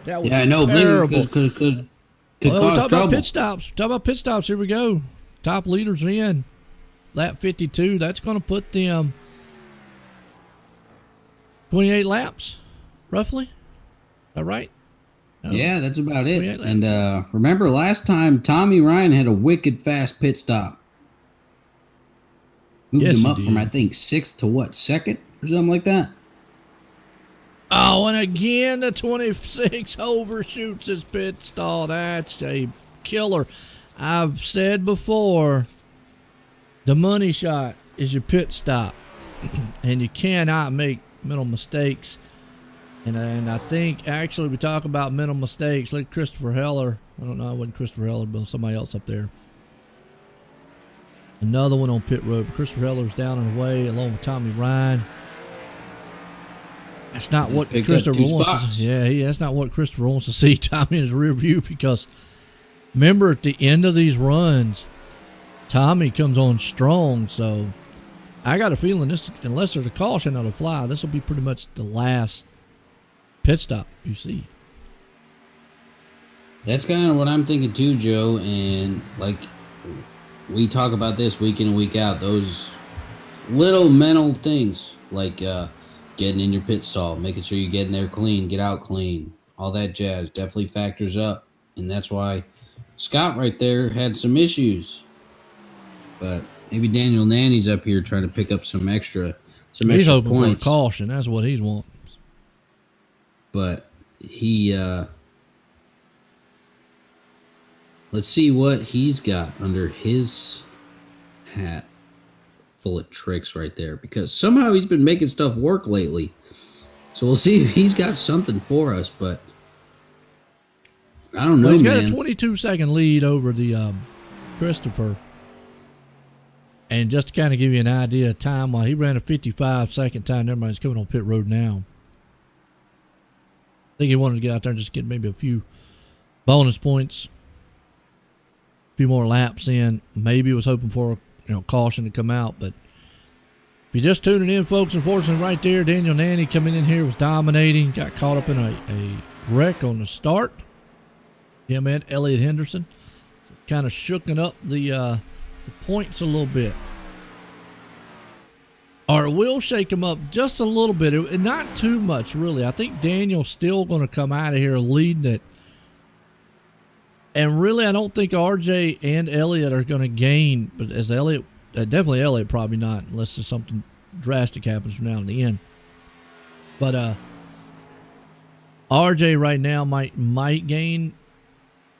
C: That was
D: I know.
C: terrible.
D: Could
C: Well,
D: cause
C: talk
D: trouble.
C: about pit stops. Talk about pit stops. Here we go. Top leaders in. Lap 52. That's going to put them 28 laps, roughly. Is that right? No.
D: Yeah, that's about it. And remember last time Tommy Ryan had a wicked fast pit stop. Moved him up from, I think, 6th to what, 2nd or something like that?
C: Oh, and again, the 26 overshoots his pit stall. That's a killer. I've said before, the money shot is your pit stop. And you cannot make mental mistakes. And I think, actually, we talk about mental mistakes. Like Christopher Heller. I don't know, it wasn't Christopher Heller, but somebody else up there. Another one on pit road. But Christopher Heller's down and away along with Tommy Ryan. That's not what Christopher wants to see. Yeah, that's not what Christopher wants to see Tommy in his rear view, because remember at the end of these runs, Tommy comes on strong. So I got a feeling this, unless there's a caution that'll fly, this will be pretty much the last pit stop, you see.
D: That's kind of what I'm thinking too, Joe. And like we talk about this week in and week out, those little mental things like getting in your pit stall, making sure you get in there clean, get out clean, all that jazz definitely factors up. And that's why Scott right there had some issues. But maybe Daniel Nanny's up here trying to pick up some extra
C: He's hoping
D: points.
C: for a caution. That's what he's wanting.
D: But he let's see what he's got under his hat full of tricks right there, because somehow he's been making stuff work lately. So we'll see if he's got something for us, but I don't know,
C: He's got
D: man.
C: a 22-second lead over the Christopher. And just to kind of give you an idea of time, while he ran a 55-second time, everybody's coming on pit road now. I think he wanted to get out there and just get maybe a few bonus points, a few more laps in. Maybe was hoping for caution to come out. But if you're just tuning in, folks, unfortunately right there, Daniel Nanny coming in here was dominating, got caught up in a wreck on the start. Yeah, man, Elliott Henderson kind of shooken up the points a little bit. Or it will shake them up just a little bit. Not too much, really. I think Daniel's still going to come out of here leading it. And really, I don't think RJ and Elliott are going to gain. But as Elliott, definitely Elliott, probably not, unless there's something drastic happens from now to the end. But RJ right now might gain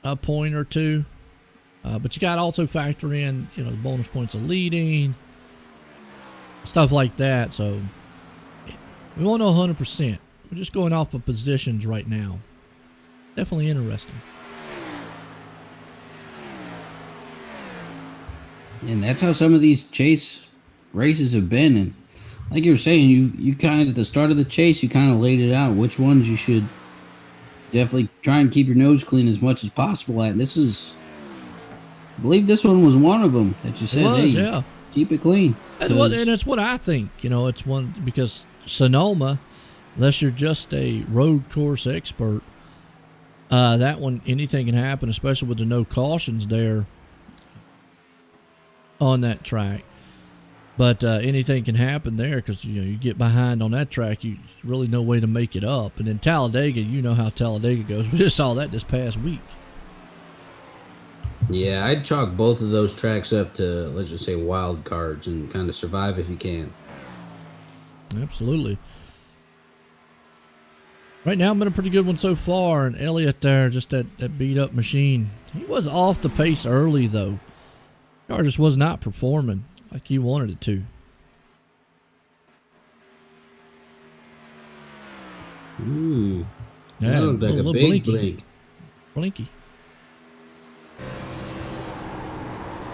C: a point or two. But you got to also factor in, the bonus points of leading, stuff like that. So we won't know 100%. We're just going off of positions right now. Definitely interesting.
D: And that's how some of these chase races have been. And like you were saying, you kind of, at the start of the chase, you kind of laid it out which ones you should definitely try and keep your nose clean as much as possible at. And this is, I believe this one was one of them that you said,
C: yeah,
D: keep it clean.
C: And it's what I think. It's one, because Sonoma, unless you're just a road course expert, that one, anything can happen, especially with the no cautions there on that track. But anything can happen there, because you get behind on that track, you really no way to make it up. And in Talladega, you know how Talladega goes. We just saw that this past week.
D: Yeah, I'd chalk both of those tracks up to, let's just say, wild cards and kind of survive if you can.
C: Absolutely. Right now, I'm in a pretty good one so far. And Elliott there, just that beat-up machine. He was off the pace early, though. The car just was not performing like he wanted it to.
D: Ooh.
C: Yeah,
D: That looked like a big blink.
C: Blinky.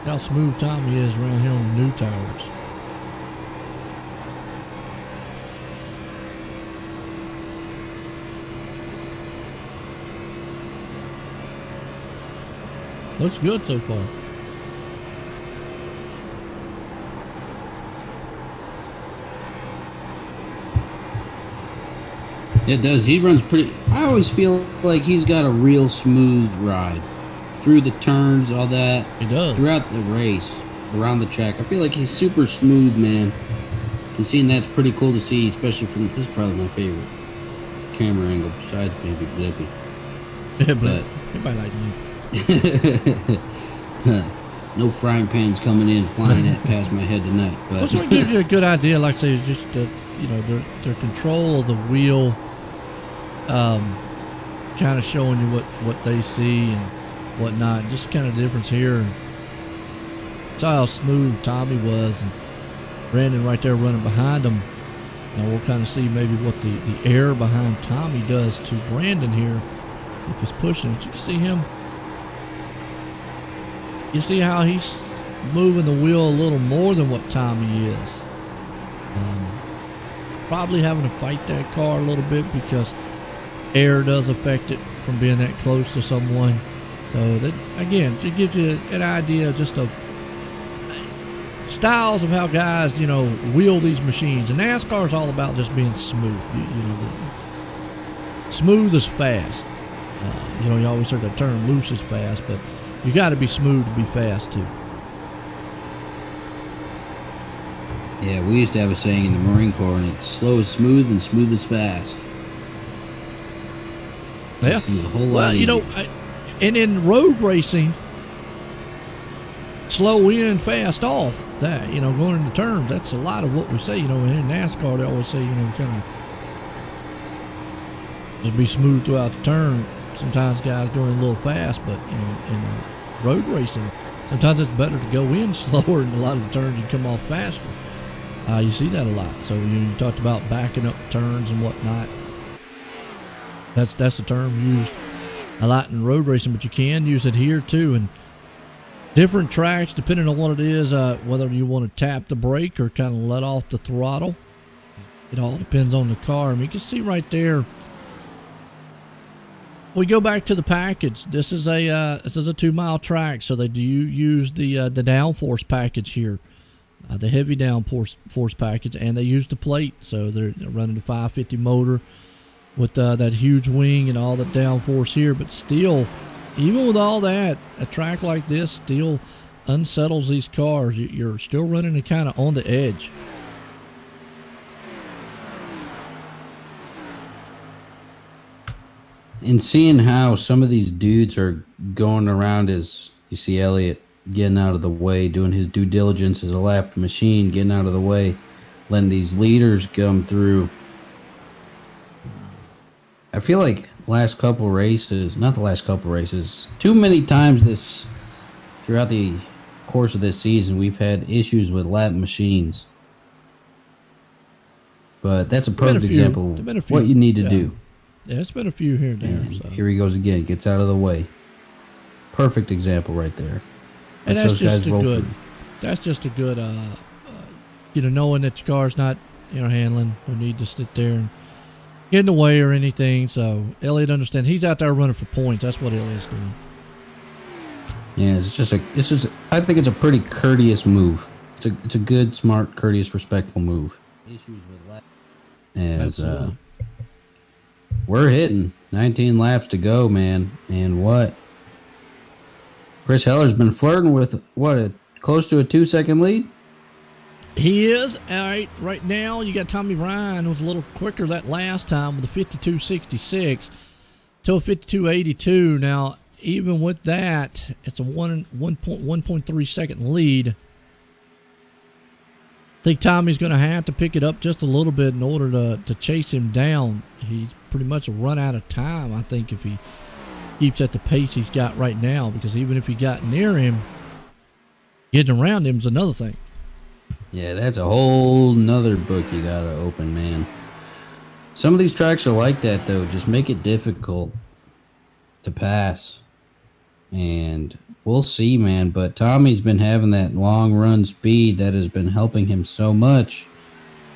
C: How smooth Tommy is around here on the new tires. Looks good so far.
D: It does. He runs pretty. I always feel like he's got a real smooth ride through the turns, all that.
C: He does.
D: Throughout the race, around the track. I feel like he's super smooth, man. And seeing that's pretty cool to see, especially from, this is probably my favorite camera angle besides maybe Blippi.
C: Yeah, but everybody like me.
D: No frying pans coming in, flying past my head tonight. But
C: This one gives you a good idea, like I say, just their control of the wheel, kind of showing you what they see and whatnot. Just kind of difference here. Saw how smooth Tommy was, and Brandon right there running behind him. Now we'll kind of see maybe what the air behind Tommy does to Brandon here. See if he's pushing it. You can see him. You see how he's moving the wheel a little more than what Tommy is. Probably having to fight that car a little bit because air does affect it from being that close to someone. So that, again, it gives you an idea just of styles of how guys, wheel these machines. And NASCAR is all about just being smooth. smooth is fast. You know, you always heard that term, loose is fast, but you got to be smooth to be fast too.
D: Yeah, we used to have a saying in the Marine Corps, and it's slow is smooth and smooth is fast.
C: Yeah.
D: Seems a whole lot
C: Well, you know,
D: easier.
C: and in road racing, slow in, fast off. That, you know, going into turns, that's a lot of what we say. You know, in NASCAR, they always say, you know, kind of just be smooth throughout the turn. Sometimes guys go in a little fast, but you know, in road racing, sometimes it's better to go in slower, and a lot of the turns you come off faster. You see that a lot. So you talked about backing up turns and whatnot. That's the term used a lot in road racing, but you can use it here too. And different tracks, depending on what it is, whether you want to tap the brake or kind of let off the throttle. It all depends on the car. I mean, you can see right there. We go back to the package. This is a 2-mile track, so they do use the downforce package here. The heavy downforce package, and they use the plate, so they're running the 550 motor with that huge wing and all the downforce here. But still, even with all that, a track like this still unsettles these cars. You're still running it kind of on the edge.
D: And seeing how some of these dudes are going around, as you see Elliott getting out of the way, doing his due diligence as a lapped machine, getting out of the way, letting these leaders come through. I feel like not the last couple races, too many times throughout the course of this season, we've had issues with lap machines. But that's a perfect example of what you need to do.
C: Yeah, it's been a few here and there.
D: And
C: so.
D: here he goes again, gets out of the way. Perfect example right there.
C: And that's just a good, you know, knowing that your car's not, you know, handling, no need to sit there and get in the way or anything. So Elliott understands he's out there running for points. That's what Elliott's doing.
D: Yeah, I think it's a pretty courteous move. It's a good, smart, courteous, respectful move. Issues with laps. As we're hitting 19 laps to go, man, and what? Chris Heller's been flirting with close to a 2-second lead.
C: He is. All right now you got Tommy Ryan, who was a little quicker that last time with a 52.66 to a 52.82. Now, even with that, it's a 1.3 second lead. I think Tommy's going to have to pick it up just a little bit in order to chase him down. He's pretty much run out of time, I think, if he keeps at the pace he's got right now, because even if he got near him, getting around him is another thing.
D: Yeah, that's a whole nother book you gotta open, man. Some of these tracks are like that, though. Just make it difficult to pass. And we'll see, man. But Tommy's been having that long run speed that has been helping him so much,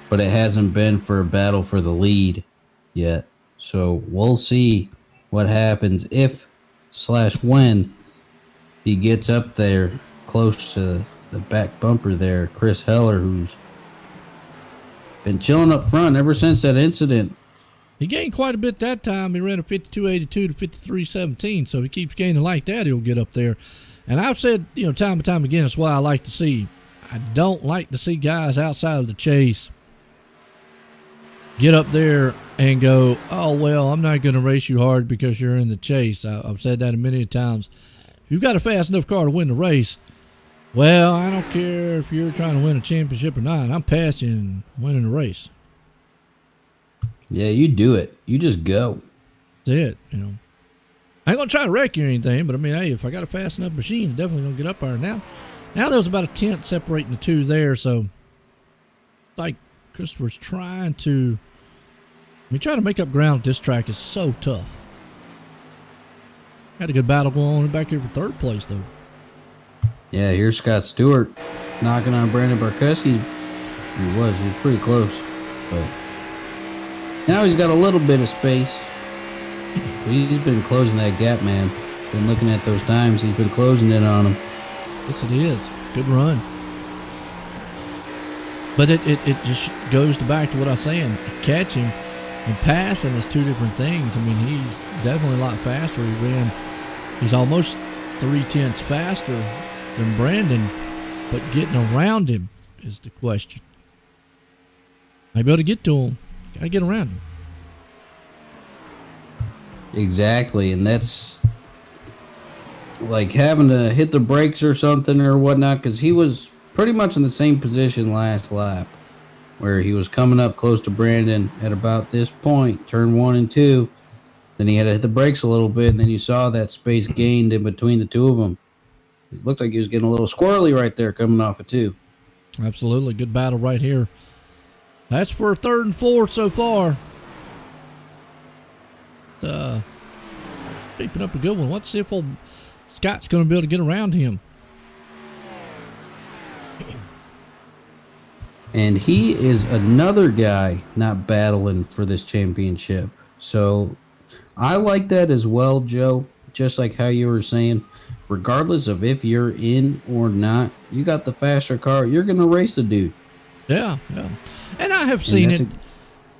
D: but it hasn't been for a battle for the lead yet. So we'll see what happens if/when he gets up there close to the back bumper there. Chris Heller, who's been chilling up front ever since that incident.
C: He gained quite a bit that time. He ran a 52.82 to 53.17, so he keeps gaining like that, he'll get up there. And I've said, you know, time and time again, it's what I like to see. I don't like to see guys outside of the chase get up there and go, oh, well, I'm not going to race you hard because you're in the chase. I've said that many times. If you've got a fast enough car to win the race, well, I don't care if you're trying to win a championship or not. I'm past you and winning the race.
D: Yeah, you do it. You just go.
C: That's it, you know. I ain't going to try to wreck you or anything, but I mean, hey, if I got a fast enough machine, I'm definitely going to get up there. Now there's about a tenth separating the two there, so like Christopher's trying to make up ground with this track is so tough. Had a good battle going on back here for third place, though.
D: Yeah, here's Scott Stewart knocking on Brandon Barkowski. He was pretty close, but now he's got a little bit of space. He's been closing that gap, man. Been looking at those times. He's been closing it on him.
C: Yes, it is. Good run. But it just goes back to what I was saying. Catch him. And passing is two different things. I mean, he's definitely a lot faster. He's almost 0.3 faster than Brandon, but getting around him is the question. Might be able to get to him. Got to get around him.
D: Exactly, and that's like having to hit the brakes or something or whatnot, because he was pretty much in the same position last lap, where he was coming up close to Brandon at about this point, turn 1 and 2. Then he had to hit the brakes a little bit, and then you saw that space gained in between the two of them. It looked like he was getting a little squirrely right there coming off of 2.
C: Absolutely. Good battle right here. That's for 3rd and 4th so far. Keeping up a good one. Let's see if old Scott's going to be able to get around him.
D: And he is another guy not battling for this championship. So I like that as well, Joe. Just like how you were saying, regardless of if you're in or not, you got the faster car, you're going to race the dude.
C: Yeah, yeah. And I have seen it.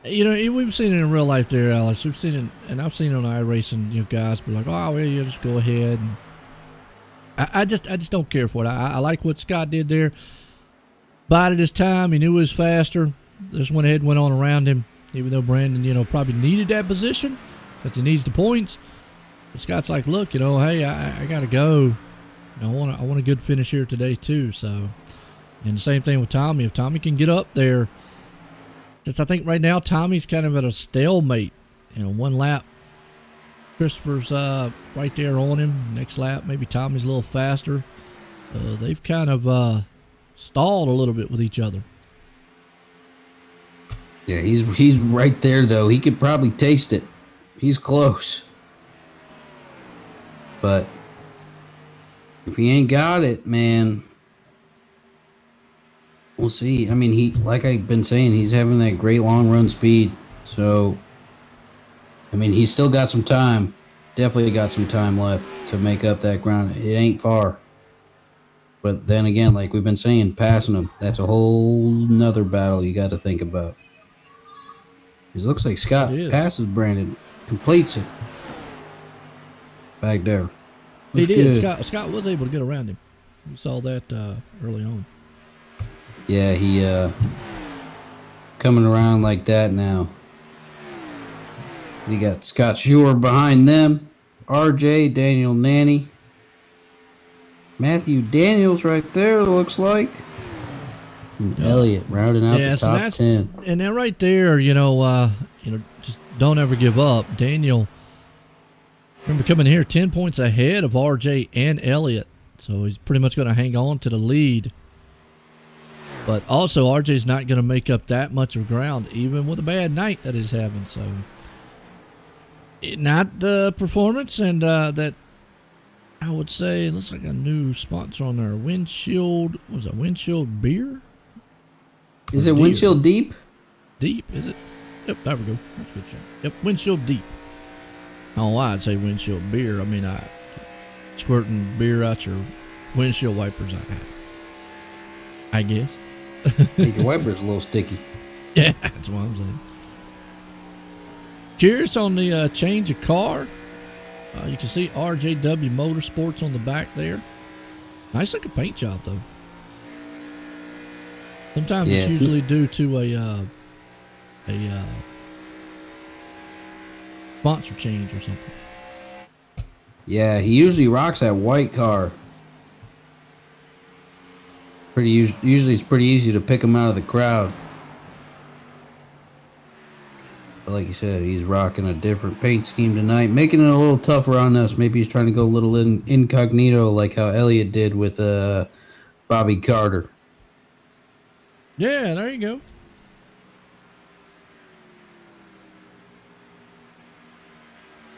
C: We've seen it in real life there, Alex. We've seen it, and I've seen it on iRacing, guys be like, oh, well, yeah, just go ahead. And I just don't care for it. I like what Scott did there. Bided his time. He knew he was faster. Just went ahead and went on around him, even though Brandon, probably needed that position because he needs the points. But Scott's like, look, hey, I got to go. I want a good finish here today, too. So, and the same thing with Tommy. If Tommy can get up there, since I think right now Tommy's kind of at a stalemate. One lap, Christopher's right there on him. Next lap, maybe Tommy's a little faster. So they've kind of stalled a little bit with each other.
D: Yeah, he's right there, though. He could probably taste it. He's close. But if he ain't got it, man, we'll see. I mean, like I've been saying, he's having that great long run speed. So, I mean, he's still got some time. Definitely got some time left to make up that ground. It ain't far. But then again, like we've been saying, passing him, that's a whole nother battle you got to think about. It looks like Scott passes Brandon, completes it. Back there.
C: He did. Scott was able to get around him. We saw that early on.
D: Yeah, he coming around like that now. We got Scott Schuer behind them. RJ, Daniel Nanny. Matthew Daniels right there, looks like. And Elliott rounding out the top 10.
C: And then right there, just don't ever give up. Daniel, remember coming here 10 points ahead of RJ and Elliott. So he's pretty much going to hang on to the lead. But also, RJ's not going to make up that much of ground, even with a bad night that he's having. So, not the performance, and that I would say it looks like a new sponsor on there. Windshield, was it Windshield Beer?
D: Is it Windshield Deep?
C: Deep, is it? Yep, there we go. That's a good shot. Yep, Windshield Deep. I don't know why I'd say Windshield Beer. I mean, squirting beer out your windshield wipers, I guess.
D: Your wiper's a little sticky.
C: Yeah, that's what I'm saying. Cheers on the change of car. You can see RJW Motorsports on the back there. Nice looking paint job, though. Sometimes it's usually due to a sponsor change or something.
D: Yeah, he usually rocks that white car. Usually it's pretty easy to pick him out of the crowd. But like you said, he's rocking a different paint scheme tonight, making it a little tougher on us. Maybe he's trying to go a little incognito like how Elliott did with Bobby Carter.
C: Yeah, there you go.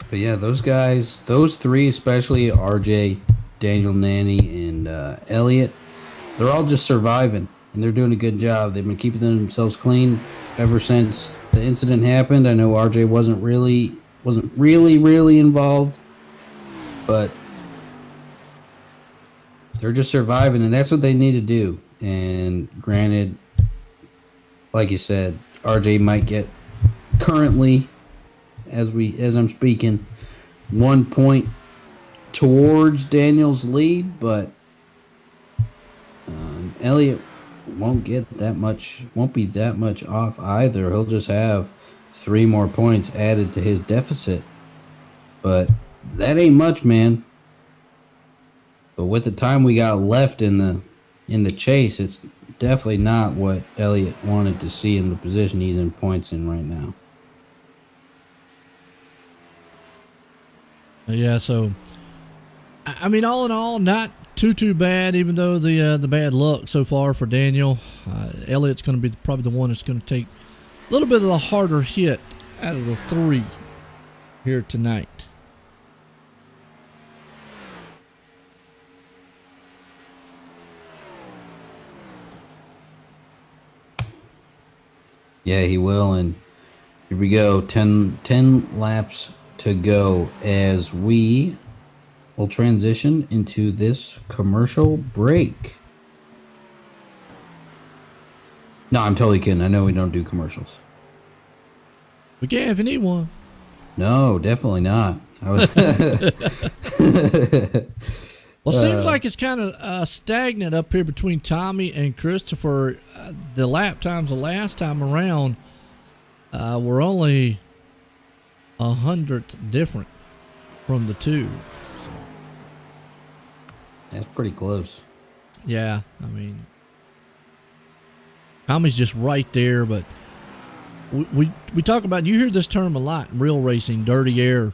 D: But yeah, those guys, those three, especially RJ, Daniel Nanny, and Elliott, they're all just surviving, and they're doing a good job. They've been keeping themselves clean ever since the incident happened. I know RJ wasn't really involved, but they're just surviving, and that's what they need to do. And granted, like you said, RJ might get currently, as I'm speaking, 1 point towards Daniel's lead, but Elliott won't be that much off either. He'll just have 3 more points added to his deficit, but that ain't much, man. But with the time we got left in the chase, it's definitely not what Elliott wanted to see in the position he's in points in right now.
C: Yeah, so I mean, all in all, not too bad. Even though the bad luck so far for Daniel, Elliott's going to be probably the one that's going to take a little bit of the harder hit out of the 3 here tonight.
D: Yeah, he will, and here we go. 10 laps to go as we will transition into this commercial break. No, I'm totally kidding. I know we don't do commercials.
C: We can if you need one.
D: No, definitely not.
C: Well, it seems like it's kind of stagnant up here between Tommy and Christopher. The lap times the last time around were only 100th different from the 2. So,
D: that's pretty close.
C: Yeah, I mean, Tommy's just right there, but we talk about, you hear this term a lot in real racing, dirty air.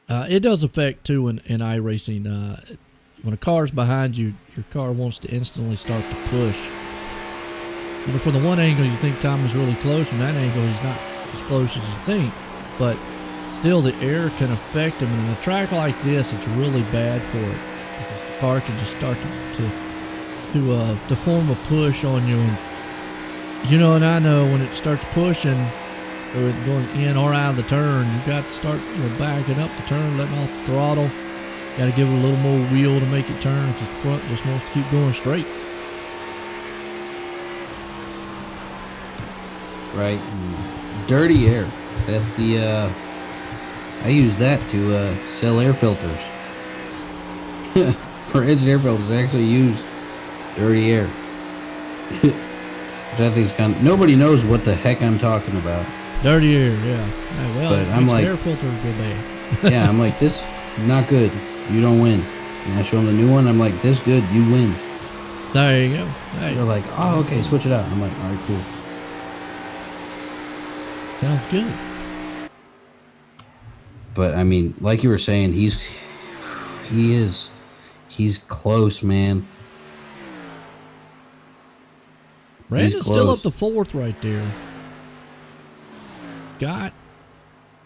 C: It does affect too in iRacing. When a car's behind you, your car wants to instantly start to push. You know, from the one angle you think Tommy's really close, from that angle he's not as close as you think, but still the air can affect him. And in a track like this, it's really bad for it because the car can just start to form a push on you. And you know, and I know when it starts pushing, or going in or out of the turn, you've got to start, backing up the turn, letting off the throttle. Got to give it a little more wheel to make it turn because the front just wants to keep going straight.
D: Right. And dirty air. That's the, I use that to sell air filters. For edged air filters, I actually use dirty air. Which I think is kind of, nobody knows what the heck I'm talking about.
C: Dirty air, yeah. Well,
D: but I'm like,
C: air filter go bad.
D: Yeah, I'm like, this not good. You don't win. And I show them the new one. I'm like, this good. You win.
C: There you go. Hey.
D: They're like, oh, okay, switch it out. I'm like, all right, cool.
C: Sounds good.
D: But I mean, like you were saying, he's close, man.
C: Brandon's still up to 4th right there.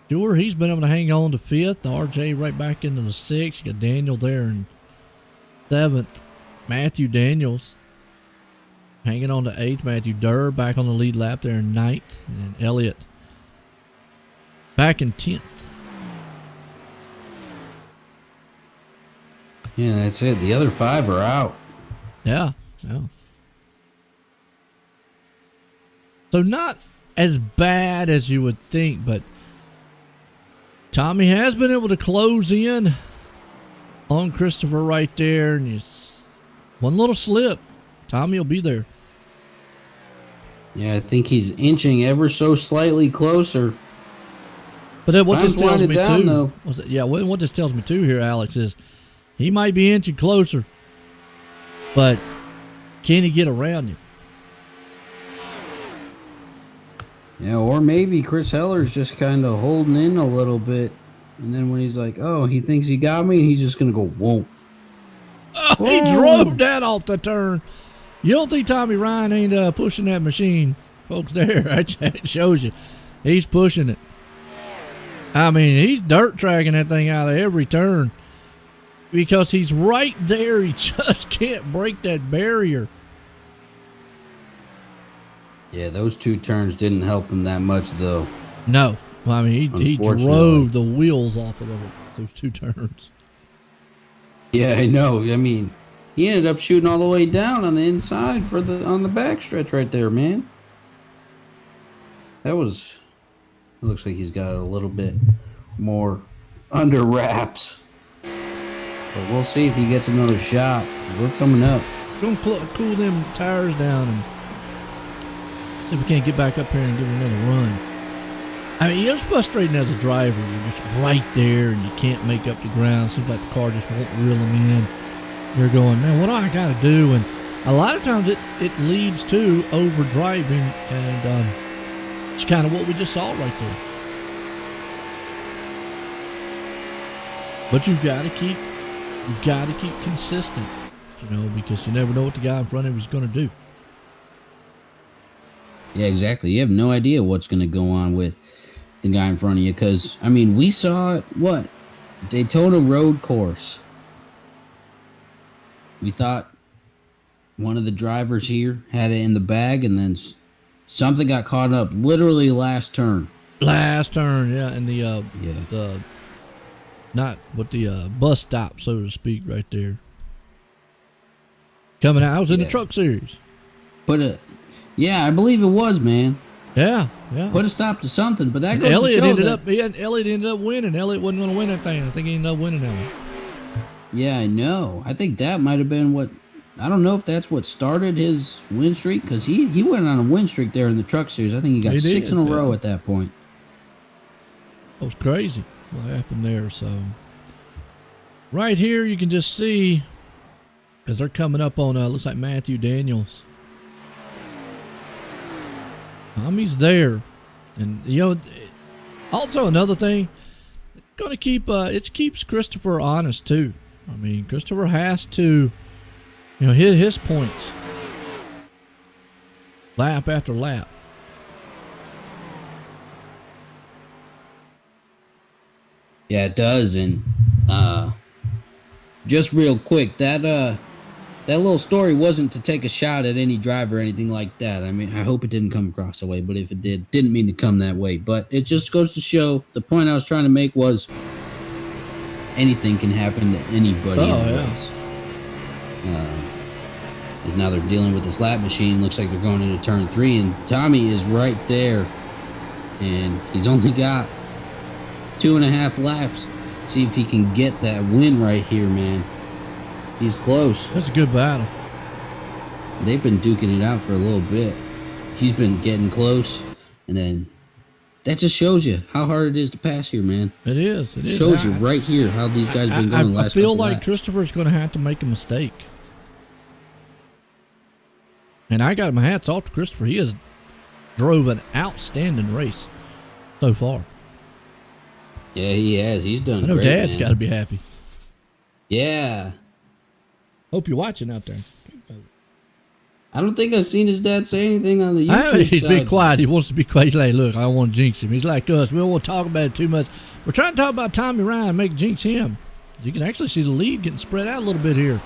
C: Sure, he's been able to hang on to 5th. RJ right back into the 6th. You got Daniel there in 7th. Matthew Daniels hanging on to 8th. Matthew Durr back on the lead lap there in 9th. And then Elliott back in 10th.
D: Yeah, that's it. The other 5 are out.
C: Yeah. So not as bad as you would think, but Tommy has been able to close in on Christopher right there, and one little slip, Tommy will be there.
D: Yeah, I think he's inching ever so slightly closer.
C: But what this tells me
D: down,
C: too, what this tells me too here, Alex, is he might be inching closer, but can he get around him?
D: Yeah, or maybe Chris Heller's just kind of holding in a little bit. And then when he's like, oh, he thinks he got me, and he's just going to go, whoa.
C: Oh, he drove that off the turn. You don't think Tommy Ryan ain't pushing that machine? Folks, there, that shows you. He's pushing it. I mean, he's dirt tracking that thing out of every turn because he's right there. He just can't break that barrier.
D: Yeah, those 2 turns didn't help him that much, though.
C: No. I mean, he drove the wheels off of those 2 turns.
D: Yeah, I know. I mean, he ended up shooting all the way down on the inside on the backstretch right there, man. That was It looks like he's got it a little bit more under wraps. But we'll see if he gets another shot. We're coming up.
C: Gonna cool them tires down and see if we can't get back up here and give it another run. I mean, it's frustrating as a driver. You're just right there and you can't make up the ground. Seems like the car just won't reel them in. You're going, man, what do I got to do? And a lot of times it leads to over driving, and it's kind of what we just saw right there. But you got to keep consistent, because you never know what the guy in front of you is going to do.
D: Yeah, exactly. You have no idea what's going to go on with the guy in front of you, because, I mean, we saw it, Daytona road course. We thought one of the drivers here had it in the bag, and then something got caught up literally last turn.
C: Last turn, yeah, and the bus stop, so to speak, right there. Coming out, I was in the truck series.
D: Yeah, I believe it was, man.
C: Yeah.
D: Put a stop to something, but that goes
C: Elliott
D: to show
C: Elliott ended up winning. Elliott wasn't going to win that thing. I think he ended up winning that one.
D: Yeah, I know. I think that might have been I don't know if that's what started his win streak, because he went on a win streak there in the truck series. I think he got 6 in a row at that point.
C: That was crazy what happened there. So right here you can just see as they're coming up on looks like Matthew Daniels. Tommy's there, and also another thing, it's gonna keep it keeps Christopher honest too. I mean, Christopher has to hit his points lap after lap.
D: Yeah, it does. And just real quick, that little story wasn't to take a shot at any driver or anything like that. I mean, I hope it didn't come across that way, but if it didn't mean to come that way. But it just goes to show, the point I was trying to make was anything can happen to anybody in the race. As now they're dealing with this lap machine. Looks like they're going into turn 3, and Tommy is right there, and he's only got 2.5 laps. See if he can get that win right here, man. He's close.
C: That's a good battle.
D: They've been duking it out for a little bit. He's been getting close, and then that just shows you how hard it is to pass here, man.
C: It is. It is.
D: Shows you right here how these guys have been going last
C: I feel
D: couple
C: like
D: laps.
C: Christopher's going to have to make a mistake. And I got my hats off to Christopher. He has drove an outstanding race so far.
D: Yeah, he has. He's done
C: I know
D: great,
C: Dad's
D: man.
C: got to be happy.
D: Yeah.
C: Hope you're watching out there.
D: I don't think I've seen his dad say anything on the YouTube
C: He's
D: side.
C: been quiet. He wants to be quiet. He's like, look, I don't want to jinx him. He's like us. We don't want to talk about it too much. We're trying to talk about Tommy Ryan and make jinx him. You can actually see the lead getting spread out a little bit here.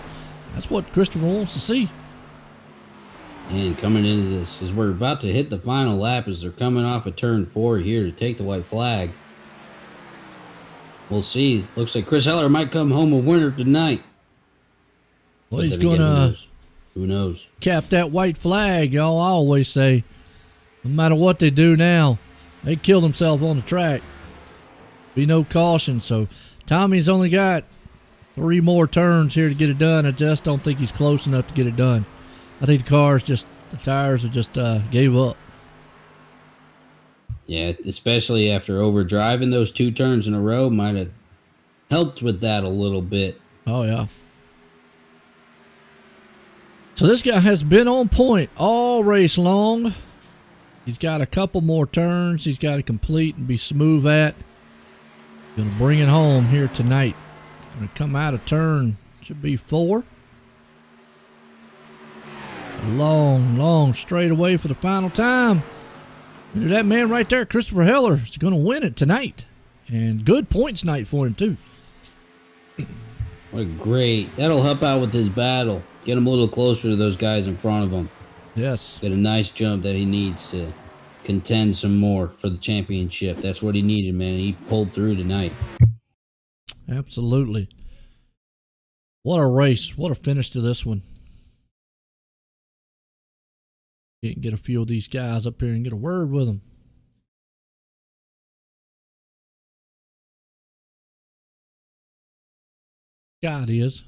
C: That's what Christopher wants to see.
D: And coming into this, as we're about to hit the final lap, as they're coming off of turn 4 here to take the white flag. We'll see. Looks like Chris Heller might come home a winner tonight.
C: Well,
D: But
C: he's
D: then
C: going
D: again,
C: to
D: who knows?
C: cap that white flag, y'all. I always say, no matter what they do now, they kill themselves on the track. Be no caution. So Tommy's only got 3 more turns here to get it done. I just don't think he's close enough to get it done. I think the tires have just gave up.
D: Yeah, especially after overdriving those 2 turns in a row, might have helped with that a little bit.
C: Oh, yeah. So this guy has been on point all race long. He's got a couple more turns he's got to complete and be smooth at. Going to bring it home here tonight. Going to come out of turn, should be 4. A long straightaway for the final time. And that man right there, Christopher Heller, is going to win it tonight. And good points night for him, too.
D: What a great. That'll help out with his battle. Get him a little closer to those guys in front of him.
C: Yes.
D: Get a nice jump that he needs to contend some more for the championship. That's what he needed, man. He pulled through tonight.
C: Absolutely. What a race. What a finish to this one. Get a few of these guys up here and get a word with them. Scott is.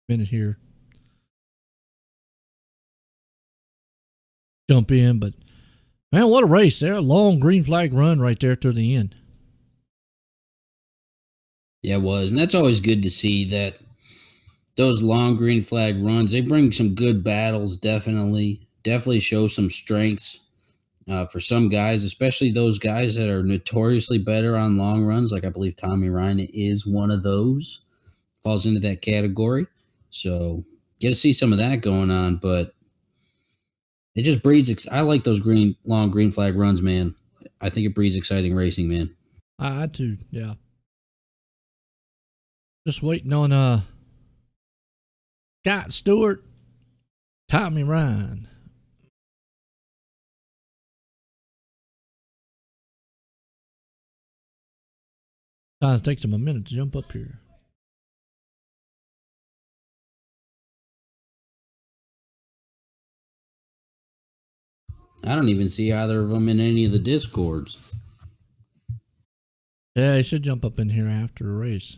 C: Minute here. Jump in, but man, what a race there. A long green flag run right there to the end.
D: Yeah, it was. And that's always good to see that those long green flag runs, they bring some good battles, definitely show some strengths for some guys, especially those guys that are notoriously better on long runs. Like I believe Tommy Ryan is one of those, falls into that category. So get to see some of that going on, but it just breeds. I like those long green flag runs, man. I think it breeds exciting racing, man.
C: I too, yeah. Just waiting on Scott Stewart, Tommy Ryan. Sometimes it takes him a minute to jump up here.
D: I don't even see either of them in any of the Discords.
C: Yeah, he should jump up in here after the race.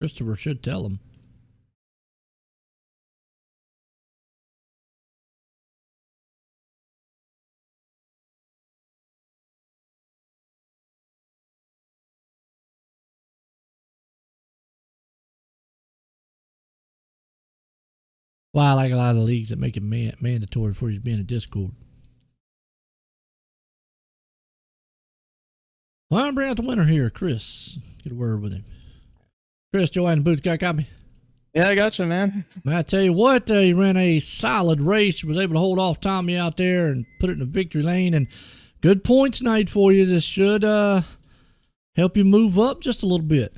C: Christopher should tell him. Well, I like a lot of the leagues that make it mandatory for you to be in a Discord. Well, I'm bringing out the winner here, Chris. Get a word with him. Chris, Joanne in the booth, got a copy?
E: Yeah, I got you, man.
C: I tell you what, he ran a solid race. He was able to hold off Tommy out there and put it in the victory lane. And good points night for you. This should help you move up just a little bit.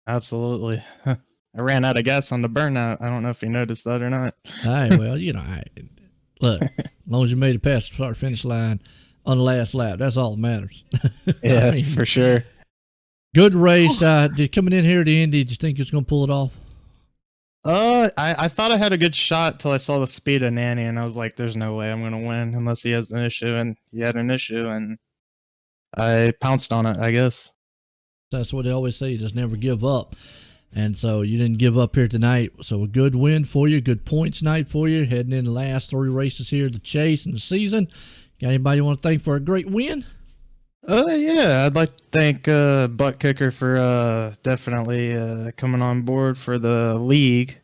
E: Absolutely. I ran out of gas on the burnout. I don't know if you noticed that or not.
C: Hey, well, look, as long as you made it past the start-finish line on the last lap, that's all that matters.
E: Yeah, for sure.
C: Good race. Did coming in here to Indy, did you think you was going to pull it off?
E: I thought I had a good shot till I saw the speed of Nanny, and I was like, there's no way I'm going to win unless he has an issue, and he had an issue, and I pounced on it, I guess.
C: That's what they always say, you just never give up. And so you didn't give up here tonight. So a good win for you, good points night for you, heading in the last 3 races here to chase in the season. Got anybody you want to thank for a great win?
E: Yeah, I'd like to thank Butt Kicker for definitely coming on board for the league.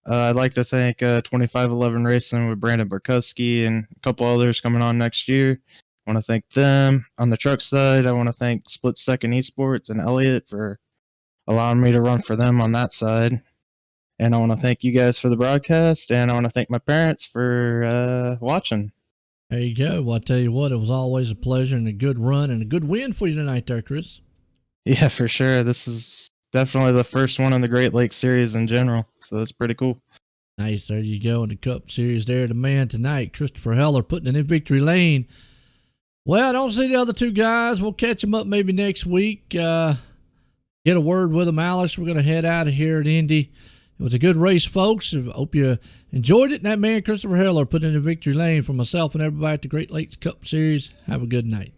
E: I'd like to thank 2511 Racing with Brandon Barkowski and a couple others coming on next year. I want to thank them. On the truck side, I want to thank Split Second Esports and Elliott for allowing me to run for them on that side. And I want to thank you guys for the broadcast, and I want to thank my parents for watching.
C: There you go. Well, I'll tell you what, it was always a pleasure and a good run and a good win for you tonight there, Chris.
E: Yeah, for sure. This is definitely the first one in the Great Lakes Series in general, so it's pretty cool.
C: Nice. There you go in the Cup Series there. The man tonight, Christopher Heller, putting it in victory lane. Well, I don't see the other 2 guys. We'll catch them up maybe next week. Get a word with them, Alex. We're going to head out of here at Indy. It was a good race, folks. I hope you enjoyed it. And that man, Christopher Heller, put in the victory lane for myself and everybody at the Great Lakes Cup Series. Have a good night.